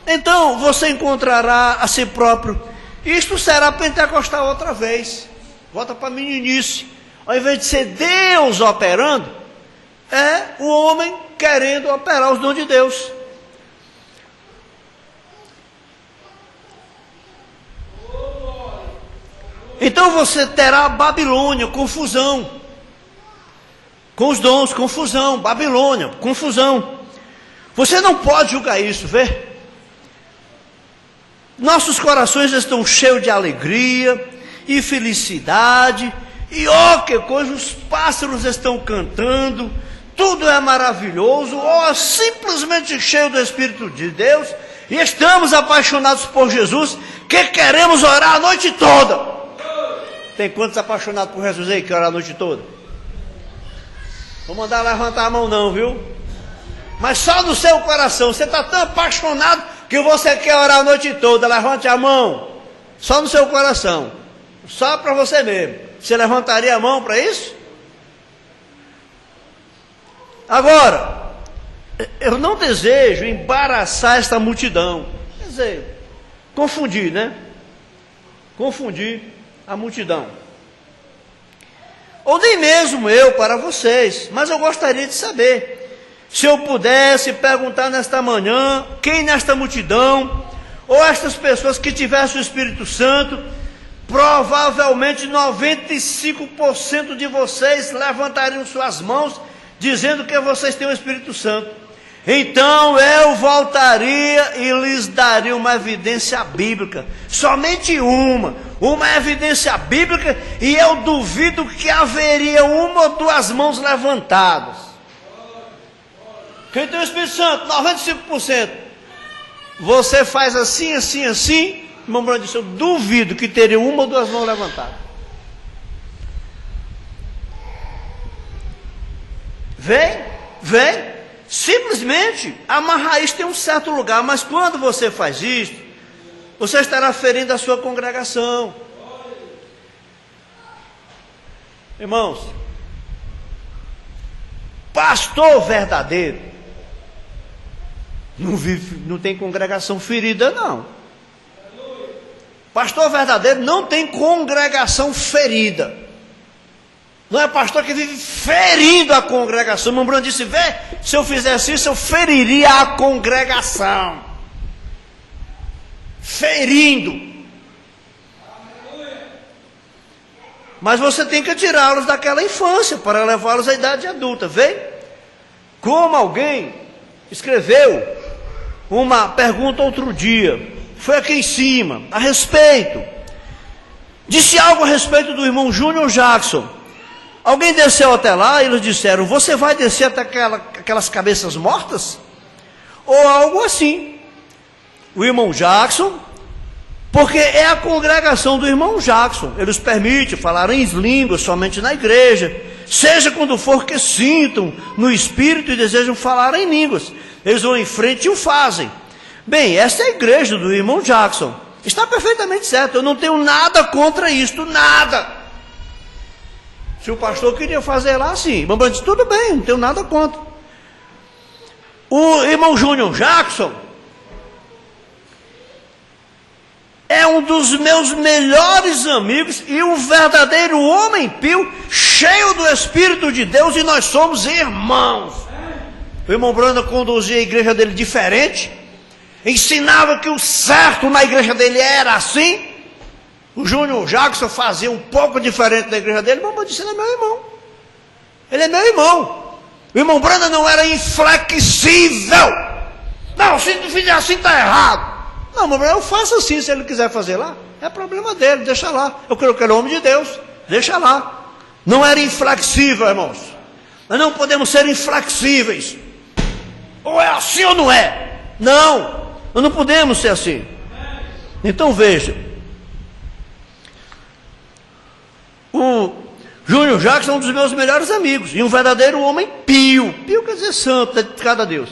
então você encontrará a si próprio. Isto será pentecostal outra vez. Volta para a meninice. Ao invés de ser Deus operando, é o homem querendo operar os dons de Deus. Então você terá Babilônia, confusão. Com os dons, confusão. Babilônia, confusão. Você não pode julgar isso, vê? Nossos corações estão cheios de alegria e felicidade. E que coisa, os pássaros estão cantando. Tudo é maravilhoso. Simplesmente cheio do Espírito de Deus. E estamos apaixonados por Jesus, que queremos orar a noite toda. Tem quantos apaixonados por Jesus aí que oram a noite toda? Vou mandar levantar a mão não, viu? Mas só no seu coração. Você está tão apaixonado que você quer orar a noite toda. Levante a mão. Só no seu coração. Só para você mesmo. Você levantaria a mão para isso? Agora, eu não desejo embaraçar esta multidão. Quer dizer, confundir, né? Confundir a multidão. Ou nem mesmo eu para vocês. Mas eu gostaria de saber. Se eu pudesse perguntar nesta manhã, quem nesta multidão, ou estas pessoas que tivessem o Espírito Santo, provavelmente 95% de vocês levantariam suas mãos, dizendo que vocês têm o Espírito Santo. Então eu voltaria e lhes daria uma evidência bíblica, somente uma evidência bíblica, e eu duvido que haveria uma ou duas mãos levantadas. Quem tem o Espírito Santo? 95%. Você faz assim, assim, assim. Irmão Bruno disse, eu duvido que teria uma ou duas mãos levantadas. Vem. Simplesmente amarrar isso tem um certo lugar. Mas quando você faz isso, você estará ferindo a sua congregação. Irmãos, pastor verdadeiro não tem congregação ferida, não. Pastor verdadeiro não tem congregação ferida. Não é pastor que vive ferindo a congregação. O irmão Bruno disse, vê, se eu fizesse isso, eu feriria a congregação. Ferindo. Mas você tem que tirá-los daquela infância para levá-los à idade adulta. Vê? Como alguém escreveu uma pergunta outro dia, foi aqui em cima, a respeito. Disse algo a respeito do irmão Júnior Jackson. Alguém desceu até lá e eles disseram, você vai descer até aquelas cabeças mortas? Ou algo assim. O irmão Jackson, porque é a congregação do irmão Jackson, eles permitem falar em línguas somente na igreja, seja quando for que sintam no espírito e desejam falar em línguas, eles vão em frente e o fazem. Bem, essa é a igreja do irmão Jackson, está perfeitamente certo, eu não tenho nada contra isto, nada. Se o pastor queria fazer lá, sim, o disse, tudo bem, não tenho nada contra. O irmão Júnior Jackson é um dos meus melhores amigos e um verdadeiro homem pio, cheio do Espírito de Deus, e nós somos irmãos. O irmão Branda conduzia a igreja dele diferente, ensinava que o certo na igreja dele era assim. O Júnior Jackson fazia um pouco diferente da igreja dele, mas disse, ele é meu irmão. Ele é meu irmão. O irmão Branda não era inflexível. Não, se não fizer assim está errado. Não, mas eu faço assim, se ele quiser fazer lá, é problema dele, deixa lá. Eu creio que ele é homem de Deus, deixa lá. Não era inflexível, irmãos. Nós não podemos ser inflexíveis. Ou é assim ou não é. Não, nós não podemos ser assim. Então veja, o Júnior Jackson é um dos meus melhores amigos, e um verdadeiro homem pio. Pio quer dizer santo, dedicado a Deus,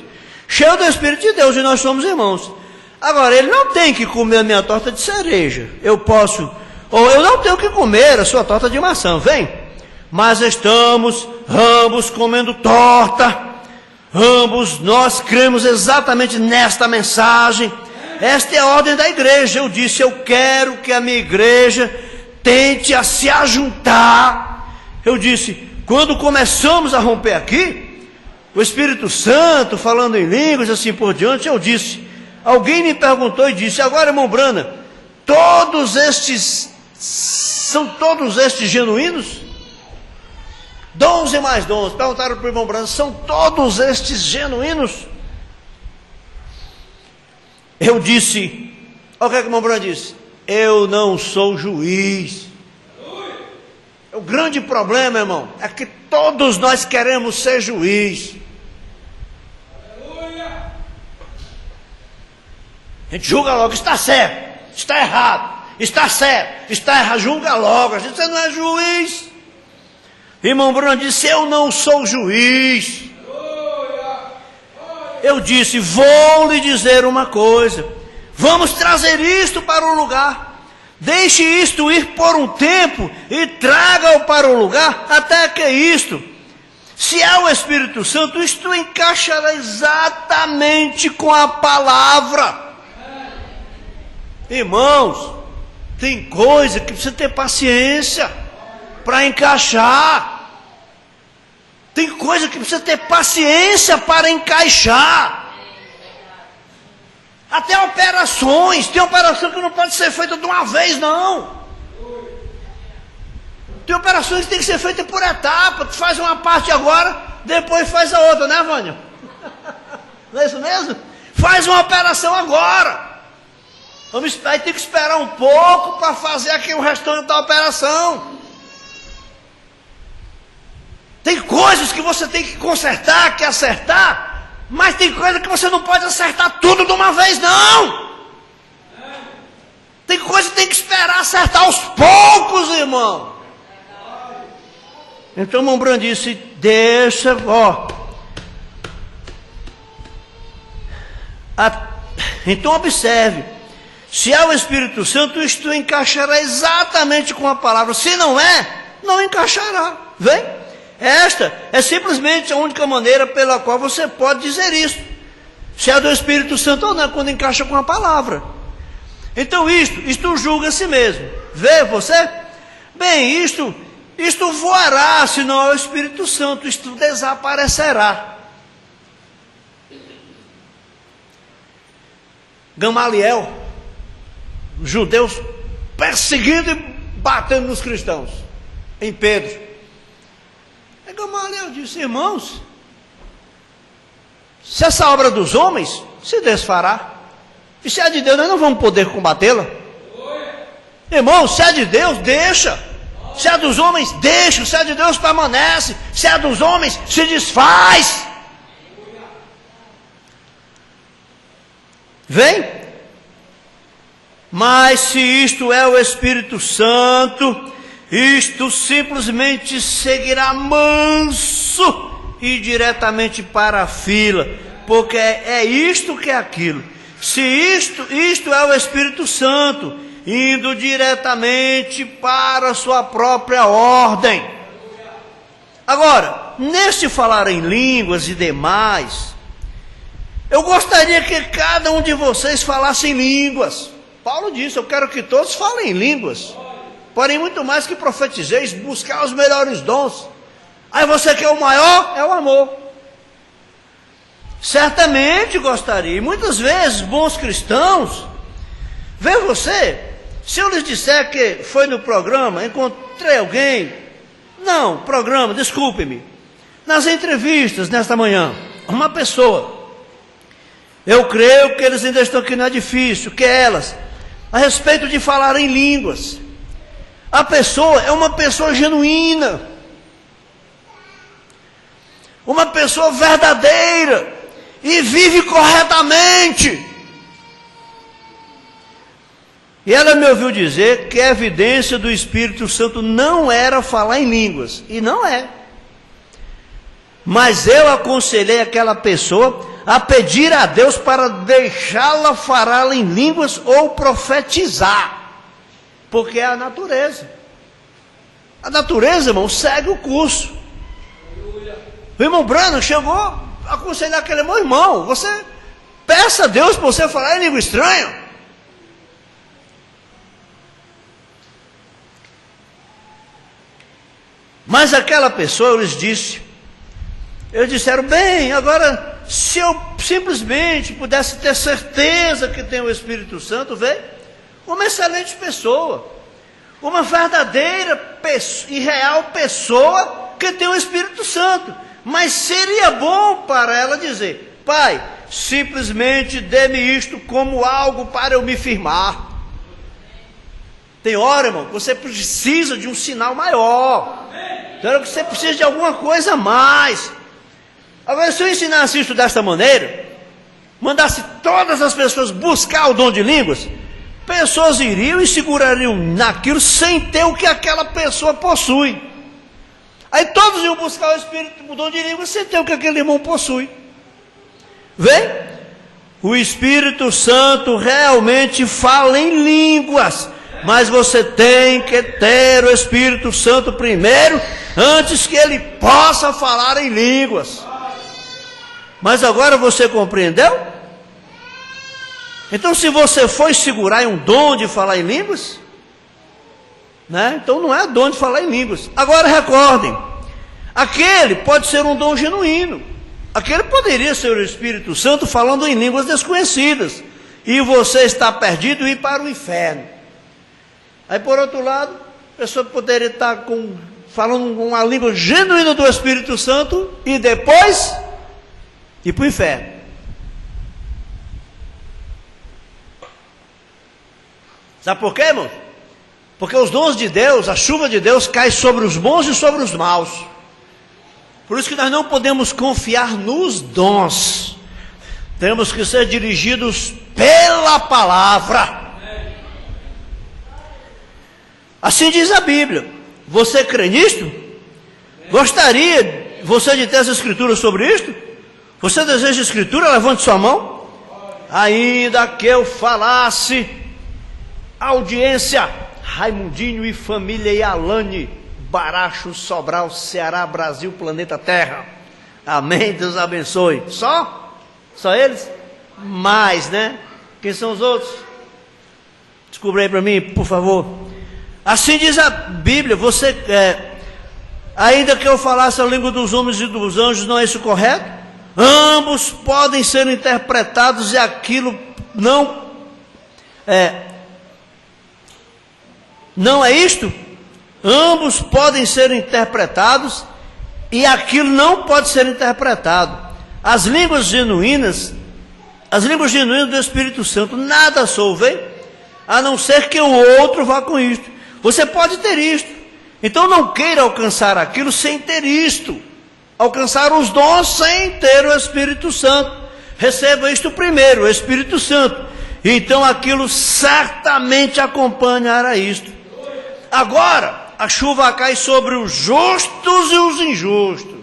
cheio do Espírito de Deus, e nós somos irmãos. Agora, ele não tem que comer a minha torta de cereja. Eu posso, ou eu não tenho que comer a sua torta de maçã, vem? Mas estamos ambos comendo torta. Ambos nós cremos exatamente nesta mensagem. Esta é a ordem da igreja. Eu disse, eu quero que a minha igreja tente a se ajuntar. Eu disse, quando começamos a romper aqui, o Espírito Santo falando em línguas, assim por diante, eu disse, alguém me perguntou e disse, agora, irmão Brana, são todos estes genuínos? 12 mais 12, perguntaram para o irmão Brana, são todos estes genuínos? Eu disse, olha o que o irmão Brana disse, eu não sou juiz. O grande problema, irmão, é que todos nós queremos ser juiz. A gente julga logo, está certo, está errado, está certo, está errado, julga logo. A gente, você não é juiz. Irmão Bruno disse, eu não sou juiz. Eu disse, vou lhe dizer uma coisa, vamos trazer isto para o lugar. Deixe isto ir por um tempo e traga-o para o lugar até que isto, se é o Espírito Santo, isto encaixará exatamente com a palavra. Irmãos, tem coisa que precisa ter paciência para encaixar. Tem coisa que precisa ter paciência para encaixar. Até operações, tem operação que não pode ser feita de uma vez, não. Tem operações que tem que ser feitas por etapa. Tu faz uma parte agora, depois faz a outra, né, Vânia? Não é isso mesmo? Faz uma operação agora. Aí tem que esperar um pouco para fazer aqui o restante da operação. Tem coisas que você tem que consertar, que acertar, mas tem coisa que você não pode acertar tudo de uma vez, não. Tem coisa que tem que esperar acertar aos poucos, irmão. Então o irmão Bruno disse, deixa, então observe, se é o Espírito Santo, isto encaixará exatamente com a palavra. Se não é, não encaixará. Vem? Esta é simplesmente a única maneira pela qual você pode dizer isso. Se é do Espírito Santo ou não, quando encaixa com a palavra. Então isto julga a si mesmo. Vê você? Bem, isto voará, se não é o Espírito Santo, isto desaparecerá. Gamaliel, os judeus perseguindo e batendo nos cristãos, em Pedro. E Gamaliel disse: irmãos, se essa obra dos homens se desfará, e se é de Deus, nós não vamos poder combatê-la. Irmãos, se é de Deus, deixa. Se é dos homens, deixa. Se é de Deus, permanece. Se é dos homens, se desfaz. Vem? Mas se isto é o Espírito Santo, isto simplesmente seguirá manso e diretamente para a fila, porque é isto que é aquilo. Se isto é o Espírito Santo, indo diretamente para a sua própria ordem. Agora, neste falar em línguas e demais, eu gostaria que cada um de vocês falasse em línguas. Paulo disse: eu quero que todos falem em línguas, porém muito mais que profetizeis, buscar os melhores dons. Aí você quer o maior? É o amor. Certamente gostaria, e muitas vezes bons cristãos, vê você, se eu lhes disser que foi no programa, encontrei alguém, não, programa, desculpe-me, nas entrevistas nesta manhã, uma pessoa, eu creio que eles ainda estão aqui no edifício, que elas, a respeito de falar em línguas, a pessoa é uma pessoa genuína, uma pessoa verdadeira, e vive corretamente. E ela me ouviu dizer que a evidência do Espírito Santo não era falar em línguas, e não é. Mas eu aconselhei aquela pessoa a pedir a Deus para deixá-la falar em línguas ou profetizar, porque é a natureza. A natureza, irmão, segue o curso. O irmão Brano chegou a aconselhar aquele irmão, você peça a Deus para você falar em língua estranha. Mas aquela pessoa, eu lhes disse, eles disseram: bem, agora, se eu simplesmente pudesse ter certeza que tem o Espírito Santo, vê, uma excelente pessoa, uma verdadeira e real pessoa que tem o Espírito Santo. Mas seria bom para ela dizer: pai, simplesmente dê-me isto como algo para eu me firmar. Tem hora, irmão, que você precisa de um sinal maior. Tem hora que você precisa de alguma coisa a mais. Agora, se eu ensinasse isso desta maneira, mandasse todas as pessoas buscar o dom de línguas, pessoas iriam e segurariam naquilo sem ter o que aquela pessoa possui. Aí todos iam buscar o dom de línguas sem ter o que aquele irmão possui. Vem? O Espírito Santo realmente fala em línguas, mas você tem que ter o Espírito Santo primeiro, antes que ele possa falar em línguas. Mas agora você compreendeu? Então, se você foi segurar em um dom de falar em línguas, né? Então não é dom de falar em línguas. Agora recordem, aquele pode ser um dom genuíno, aquele poderia ser o Espírito Santo falando em línguas desconhecidas, e você está perdido e ir para o inferno. Aí por outro lado, a pessoa poderia estar falando uma língua genuína do Espírito Santo e depois ir para o inferno. Sabe por quê, irmão? Porque os dons de Deus, a chuva de Deus cai sobre os bons e sobre os maus. Por isso que nós não podemos confiar nos dons. Temos que ser dirigidos pela palavra. Assim diz a Bíblia. Você crê nisto? Gostaria você de ter as escrituras sobre isto? Você deseja escritura? Levante sua mão. Ainda que eu falasse, audiência, Raimundinho e família e Alane, Baracho, Sobral, Ceará, Brasil, planeta Terra. Amém, Deus abençoe. Só eles? Mais, né? Quem são os outros? Descubra aí para mim, por favor. Assim diz a Bíblia, ainda que eu falasse a língua dos homens e dos anjos, não é isso correto? Ambos podem ser interpretados e aquilo não é isto? Ambos podem ser interpretados e aquilo não pode ser interpretado. As línguas genuínas do Espírito Santo nada solvem, a não ser que o outro vá com isto. Você pode ter isto, então não queira alcançar aquilo sem ter isto. Alcançar os dons sem ter o Espírito Santo. Receba isto primeiro, o Espírito Santo. Então aquilo certamente acompanhará isto. Agora, a chuva cai sobre os justos e os injustos.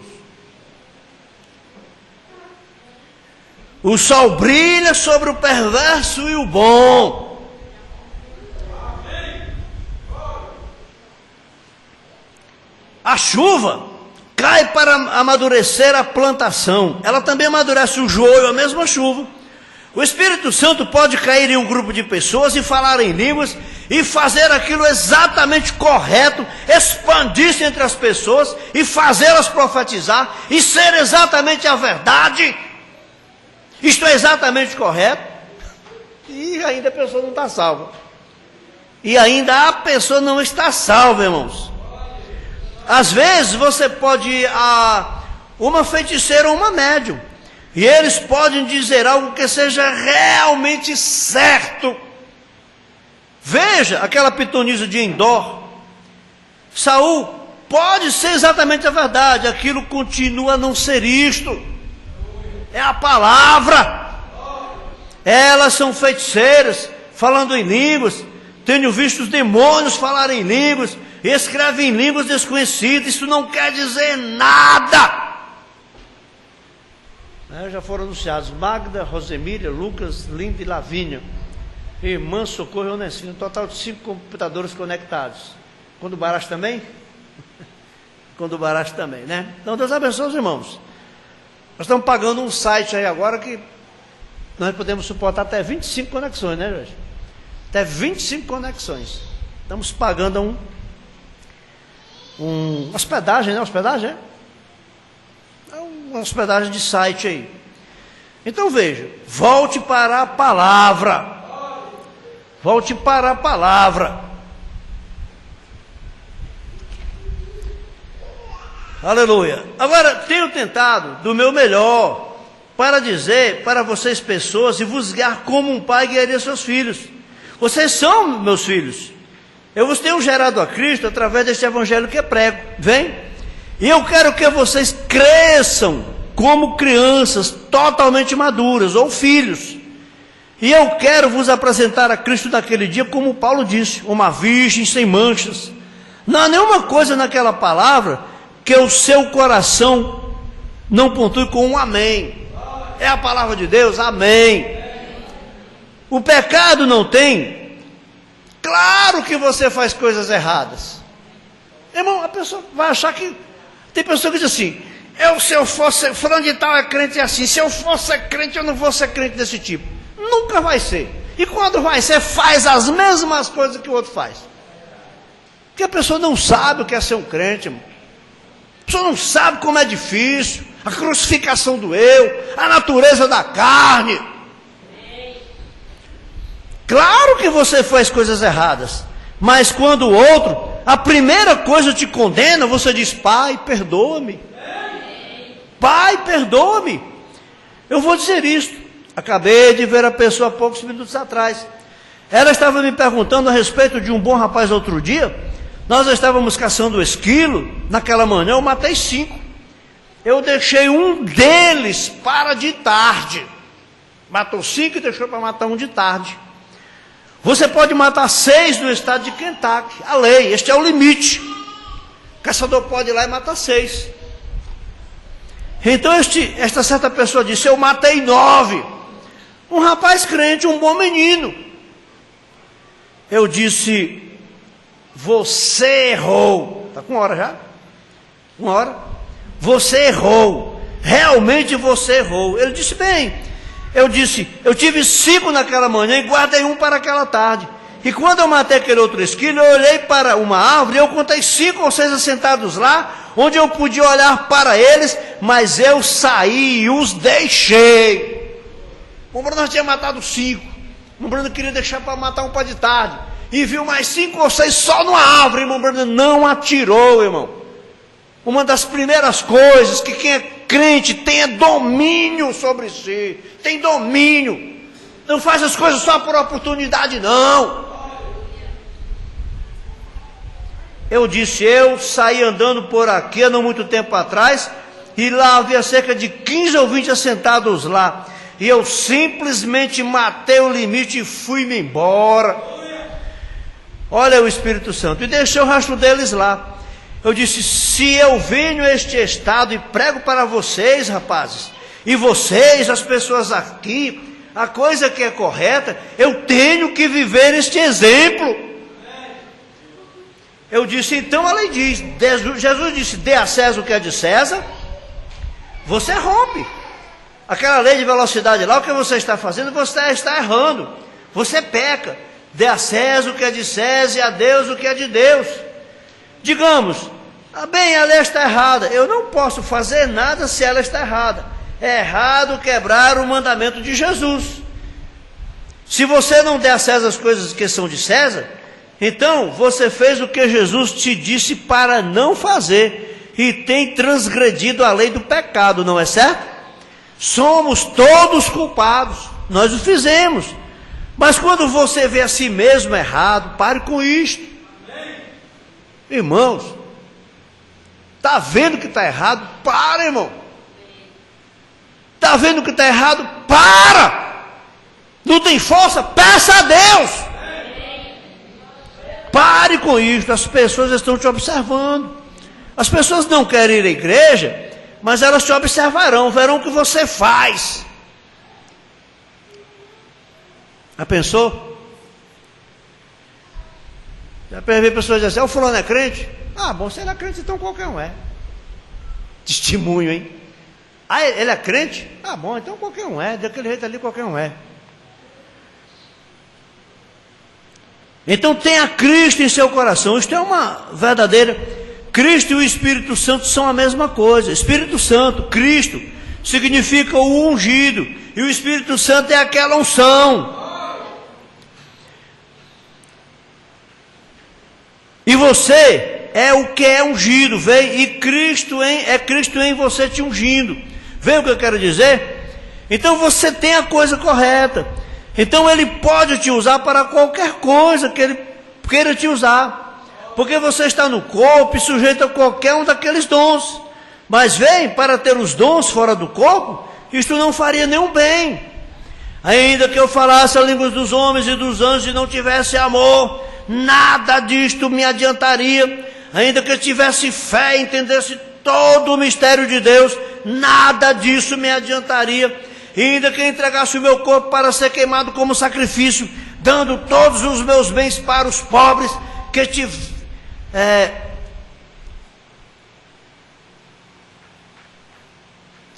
O sol brilha sobre o perverso e o bom. A chuva cai para amadurecer a plantação. Ela também amadurece o joio, a mesma chuva. O Espírito Santo pode cair em um grupo de pessoas e falar em línguas e fazer aquilo exatamente correto, expandir-se entre as pessoas e fazê-las profetizar e ser exatamente a verdade. Isto é exatamente correto. E ainda a pessoa não está salva. E ainda a pessoa não está salva, irmãos. Às vezes você pode ir a uma feiticeira ou uma médium, e eles podem dizer algo que seja realmente certo. Veja aquela pitonisa de Endor. Saul pode ser exatamente a verdade, aquilo continua a não ser isto. É a palavra. Elas são feiticeiras, falando em línguas. Tenho visto os demônios falarem em línguas, escrevem em línguas desconhecidas. Isso não quer dizer nada. Já foram anunciados Magda, Rosemília, Lucas, Linda e Lavínia, irmã Socorro e Onesfina, um total de 5 computadores conectados. Quando barato também? Quando barato também, né? Então Deus abençoe os irmãos. Nós estamos pagando um site aí agora que nós podemos suportar até 25 conexões, né, Jorge? Até 25 conexões. Estamos pagando hospedagem, né? Hospedagem, uma hospedagem de site aí. Então veja, volte para a palavra. Volte para a palavra. Aleluia. Agora, tenho tentado do meu melhor para dizer para vocês pessoas e vos guiar como um pai guiaria seus filhos. Vocês são meus filhos. Eu vos tenho gerado a Cristo através deste evangelho que prego. Vem? E eu quero que vocês cresçam como crianças totalmente maduras ou filhos. E eu quero vos apresentar a Cristo naquele dia, como Paulo disse, uma virgem sem manchas. Não há nenhuma coisa naquela palavra que o seu coração não pontue com um amém. É a palavra de Deus, amém. O pecado não tem. Claro que você faz coisas erradas. Irmão, a pessoa vai achar que... Tem pessoa que diz assim, se eu fosse, fulano de tal é crente assim, se eu fosse crente, eu não vou ser crente desse tipo. Nunca vai ser. E quando vai ser, faz as mesmas coisas que o outro faz. Porque a pessoa não sabe o que é ser um crente, irmão. A pessoa não sabe como é difícil, a crucificação do eu, a natureza da carne. Claro que você faz coisas erradas, mas quando o outro, a primeira coisa te condena, você diz, Pai, perdoa-me. Pai, perdoa-me. Eu vou dizer isto. Acabei de ver a pessoa há poucos minutos atrás. Ela estava me perguntando a respeito de um bom rapaz outro dia. Nós estávamos caçando esquilo. Naquela manhã eu matei 5. Eu deixei um deles para de tarde. Matou 5 e deixou para matar um de tarde. Você pode matar 6 no estado de Kentucky. A lei, este é o limite. O caçador pode ir lá e matar 6. Então esta certa pessoa disse, eu matei 9. Um rapaz crente, um bom menino. Eu disse, você errou. Está com hora já? 1 hora? Você errou. Realmente você errou. Ele disse, bem... Eu disse, eu tive 5 naquela manhã e guardei 1 para aquela tarde. E quando eu matei aquele outro esquilo, eu olhei para uma árvore, e eu contei 5 ou 6 assentados lá, onde eu podia olhar para eles, mas eu saí e os deixei. O Bruno tinha matado 5. O Bruno queria deixar para matar um pó de tarde. E viu mais 5 ou 6 só numa árvore, irmão Bruno não atirou, irmão. Uma das primeiras coisas que quem é crente tenha domínio sobre si. Tem domínio. Não faz as coisas só por oportunidade, não. Eu disse, eu saí andando por aqui há não muito tempo atrás, e lá havia cerca de 15 ou 20 assentados lá. E eu simplesmente matei o limite e fui-me embora. Olha o Espírito Santo. E deixei o rastro deles lá. Eu disse, se eu venho a este estado e prego para vocês, rapazes, e vocês, as pessoas aqui, a coisa que é correta, eu tenho que viver este exemplo. Eu disse, então a lei diz, Jesus disse, dê a César o que é de César, você rompe. Aquela lei de velocidade lá, o que você está fazendo, você está errando, você peca. Dê a César o que é de César e a Deus o que é de Deus. Digamos, bem, a lei está errada, eu não posso fazer nada se ela está errada. É errado quebrar o mandamento de Jesus. Se você não der a César as coisas que são de César, então você fez o que Jesus te disse para não fazer e tem transgredido a lei do pecado, não é certo? Somos todos culpados, nós o fizemos. Mas quando você vê a si mesmo errado, pare com isto. Irmãos, está vendo que está errado? Para, irmão. Está vendo que está errado? Para! Não tem força? Peça a Deus. Pare com isso, as pessoas estão te observando. As pessoas não querem ir à igreja, mas elas te observarão, verão o que você faz. Já pensou? Já vi pessoas dizendo assim, o fulano é crente? Ah, bom, se ele é crente, então qualquer um é. Testemunho, hein? Ah, ele é crente? Ah, bom, então qualquer um é. Daquele jeito ali, qualquer um é. Então tenha Cristo em seu coração. Isto é uma verdadeira... Cristo e o Espírito Santo são a mesma coisa. Espírito Santo, Cristo, significa o ungido. E o Espírito Santo é aquela unção. E você é o que é ungido, vem, e Cristo em você te ungindo. Vê o que eu quero dizer? Então você tem a coisa correta. Então ele pode te usar para qualquer coisa que ele queira te usar. Porque você está no corpo e sujeito a qualquer um daqueles dons. Mas vem, para ter os dons fora do corpo, isto não faria nenhum bem. Ainda que eu falasse a língua dos homens e dos anjos e não tivesse amor, nada disto me adiantaria. Ainda que eu tivesse fé e entendesse todo o mistério de Deus, nada disso me adiantaria. Ainda que eu entregasse o meu corpo para ser queimado como sacrifício, dando todos os meus bens para os pobres,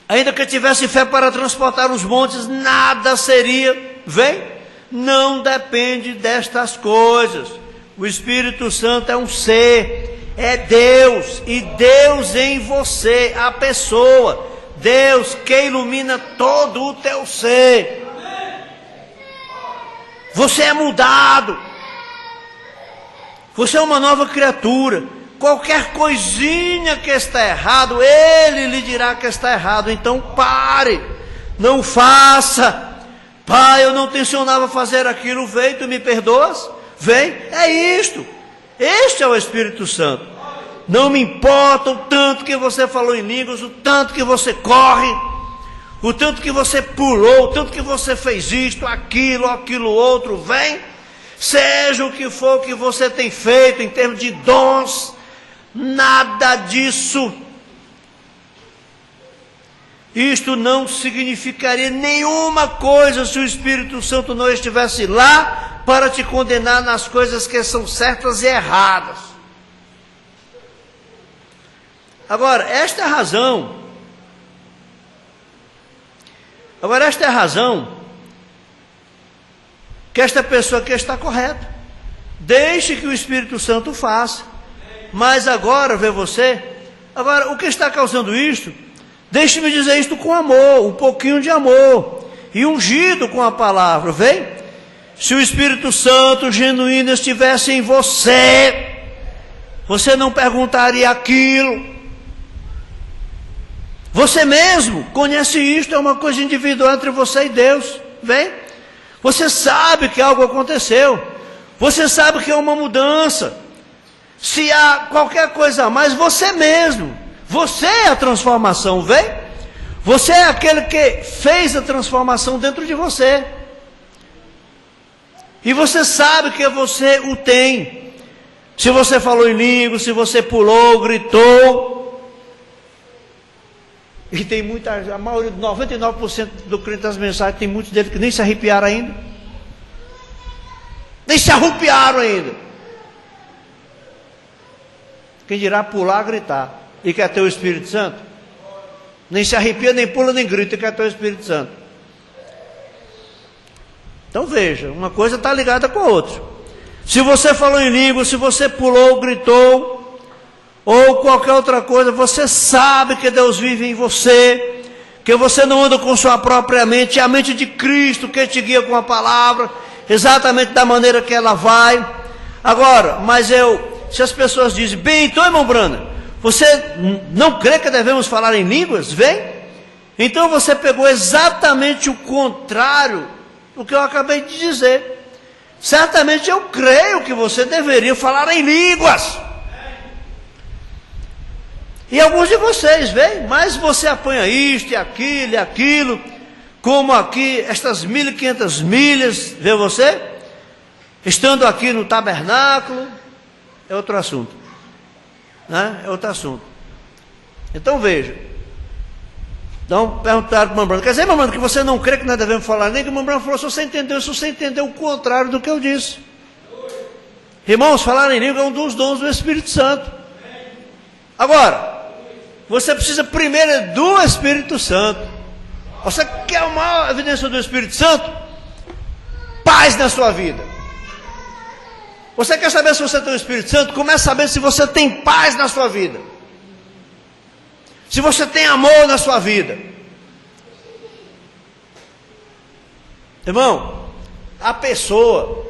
ainda que eu tivesse fé para transportar os montes, nada seria. Vem? Não depende destas coisas. O Espírito Santo é um ser, é Deus, e Deus em você, a pessoa, Deus que ilumina todo o teu ser. Você é mudado, você é uma nova criatura. Qualquer coisinha que está errado, Ele lhe dirá que está errado. Então pare, não faça. Pai, eu não tencionava fazer aquilo, vem, tu me perdoas? Vem, é isto. Este é o Espírito Santo. Não me importa o tanto que você falou em línguas, o tanto que você corre, o tanto que você pulou, o tanto que você fez isto, aquilo outro, vem. Seja o que for que você tem feito em termos de dons, nada disso. Isto não significaria nenhuma coisa se o Espírito Santo não estivesse lá para te condenar nas coisas que são certas e erradas. Agora, esta é a razão que esta pessoa aqui está correta. Deixe que o Espírito Santo faça. Mas agora, vê você, agora o que está causando isto? Deixe-me dizer isto com amor, um pouquinho de amor, e ungido com a palavra, vem? Se o Espírito Santo genuíno estivesse em você, você não perguntaria aquilo. Você mesmo conhece isto, é uma coisa individual entre você e Deus, vem? Você sabe que algo aconteceu, você sabe que é uma mudança. Se há qualquer coisa a mais, você mesmo, você é a transformação, vem? Você é aquele que fez a transformação dentro de você. E você sabe que você o tem. Se você falou em língua, se você pulou, gritou. E tem muita, a maioria, 99% do crente das mensagens, tem muitos deles que nem se arrepiaram ainda. Nem se arrupiaram ainda. Quem dirá pular, gritar. E quer ter o Espírito Santo? Nem se arrepia, nem pula, nem grita, e quer ter o Espírito Santo. Então veja, uma coisa está ligada com a outra. Se você falou em língua, se você pulou, gritou, ou qualquer outra coisa, você sabe que Deus vive em você, que você não anda com sua própria mente, é a mente de Cristo que te guia com a palavra, exatamente da maneira que ela vai. Agora, se as pessoas dizem, bem, então irmão Brana, você não crê que devemos falar em línguas? Vem? Então você pegou exatamente o contrário do que eu acabei de dizer. Certamente eu creio que você deveria falar em línguas. E alguns de vocês, vem, mas você apanha isto e aquilo, como aqui, estas 1.500 milhas, vê você? Estando aqui no tabernáculo, é outro assunto, né? É outro assunto. Então veja. Então perguntaram para o Mambrano, quer dizer, Mambrano, que você não crê que nós devemos falar nem que o Mambrano falou, se você entendeu o contrário do que eu disse. Irmãos, falar em língua é um dos dons do Espírito Santo. Agora, você precisa primeiro do Espírito Santo. Você quer uma maior evidência do Espírito Santo? Paz na sua vida. Você quer saber se você tem o Espírito Santo? Comece a saber se você tem paz na sua vida. Se você tem amor na sua vida. Irmão, a pessoa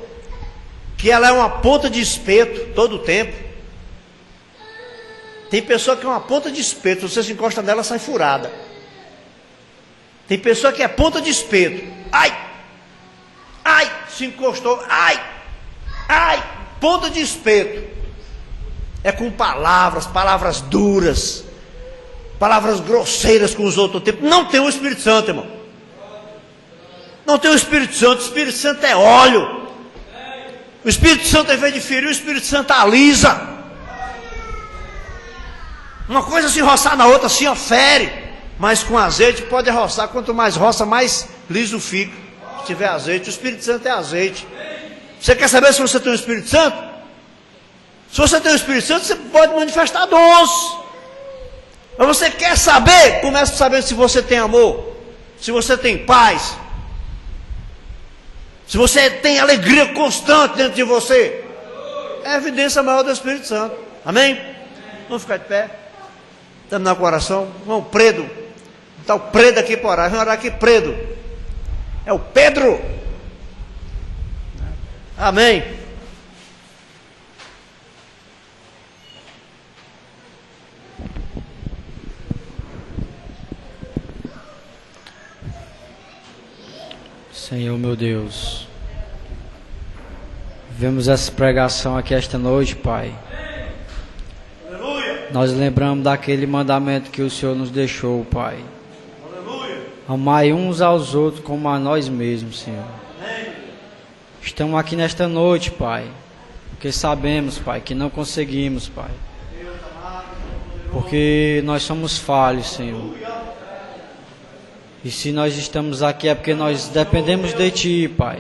que ela é uma ponta de espeto todo o tempo. Tem pessoa que é uma ponta de espeto, se você se encosta nela, sai furada. Tem pessoa que é ponta de espeto. Ai, se encostou, ai, ponta de espeto. É com palavras duras, palavras grosseiras com os outros. Não tem o Espírito Santo, irmão. Não tem o Espírito Santo. O Espírito Santo é óleo. O Espírito Santo, ao invés de ferir, o Espírito Santo alisa. Uma coisa se roçar na outra, assim, ó, fere. Mas com azeite pode roçar. Quanto mais roça, mais liso fica. Se tiver azeite, o Espírito Santo é azeite. Você quer saber se você tem o Espírito Santo? Se você tem o Espírito Santo, você pode manifestar dons. Mas você quer saber? Comece a saber se você tem amor, se você tem paz, se você tem alegria constante dentro de você. É a evidência maior do Espírito Santo. Amém? Vamos ficar de pé. Terminar com a oração. Irmão Predo. Está o Predo aqui para orar. Vem orar aqui, Predo. É o Pedro. Amém. Senhor meu Deus, vemos essa pregação aqui esta noite, Pai. Aleluia. Nós lembramos daquele mandamento que o Senhor nos deixou, Pai. Aleluia. Amai uns aos outros como a nós mesmos, Senhor. Amém. Estamos aqui nesta noite, Pai, porque sabemos, Pai, que não conseguimos, Pai, porque nós somos falhos, Senhor. E se nós estamos aqui é porque nós dependemos de Ti, Pai.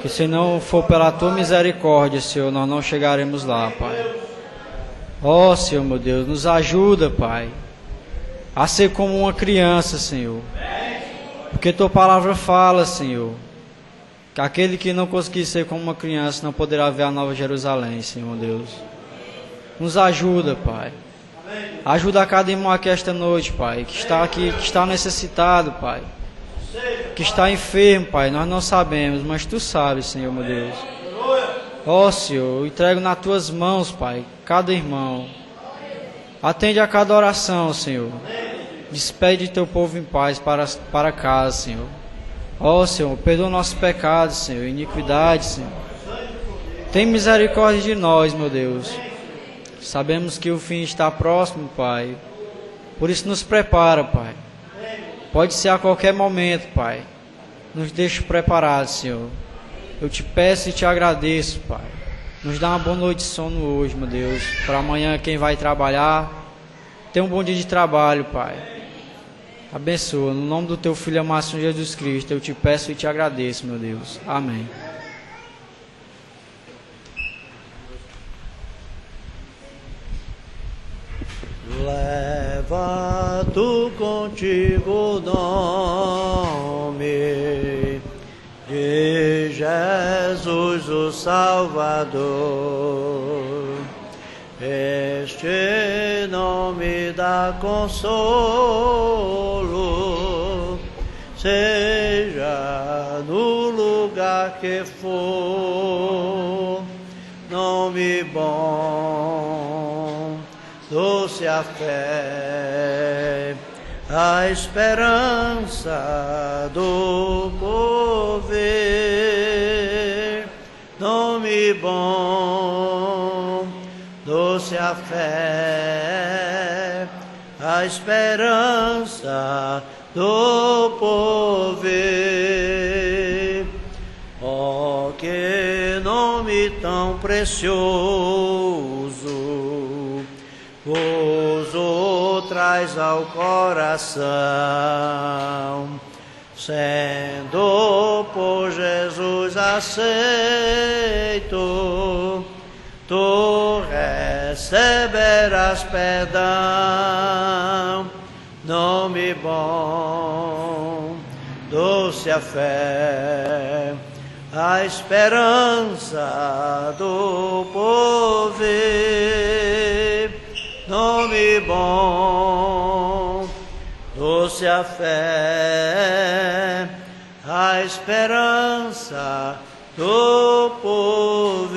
Que se não for pela Tua misericórdia, Senhor, nós não chegaremos lá, Pai. Ó, Senhor, meu Deus, nos ajuda, Pai, a ser como uma criança, Senhor. Porque Tua palavra fala, Senhor, Que aquele que não conseguir ser como uma criança não poderá ver a Nova Jerusalém, Senhor Deus. Nos ajuda, Pai. Ajuda a cada irmão aqui esta noite, Pai, que está aqui, que está necessitado, Pai. Que está enfermo, Pai, nós não sabemos, mas Tu sabes, Senhor, meu Deus. Ó, Senhor, eu entrego nas Tuas mãos, Pai, cada irmão. Atende a cada oração, Senhor. Despede Teu povo em paz para casa, Senhor. Ó, Senhor, perdoa nossos pecados, Senhor, iniquidade, Senhor. Tem misericórdia de nós, meu Deus. Sabemos que o fim está próximo, Pai. Por isso nos prepara, Pai. Pode ser a qualquer momento, Pai. Nos deixa preparados, Senhor. Eu Te peço e Te agradeço, Pai. Nos dá uma boa noite de sono hoje, meu Deus. Para amanhã, quem vai trabalhar, tenha um bom dia de trabalho, Pai. Abençoa. No nome do Teu Filho amado, Jesus Cristo, eu Te peço e Te agradeço, meu Deus. Amém. Leva Tu contigo o nome de Jesus o Salvador. Este nome dá consolo, seja no lugar que for. Nome bom, doce a fé, a esperança do povo. Nome bom, doce a fé, a esperança do povo. Oh, que nome tão precioso, gozo traz ao coração, sendo por Jesus aceito, Tu receberás perdão. Nome bom, doce a fé, a esperança do povo. Nome bom, doce a fé, a esperança do povo.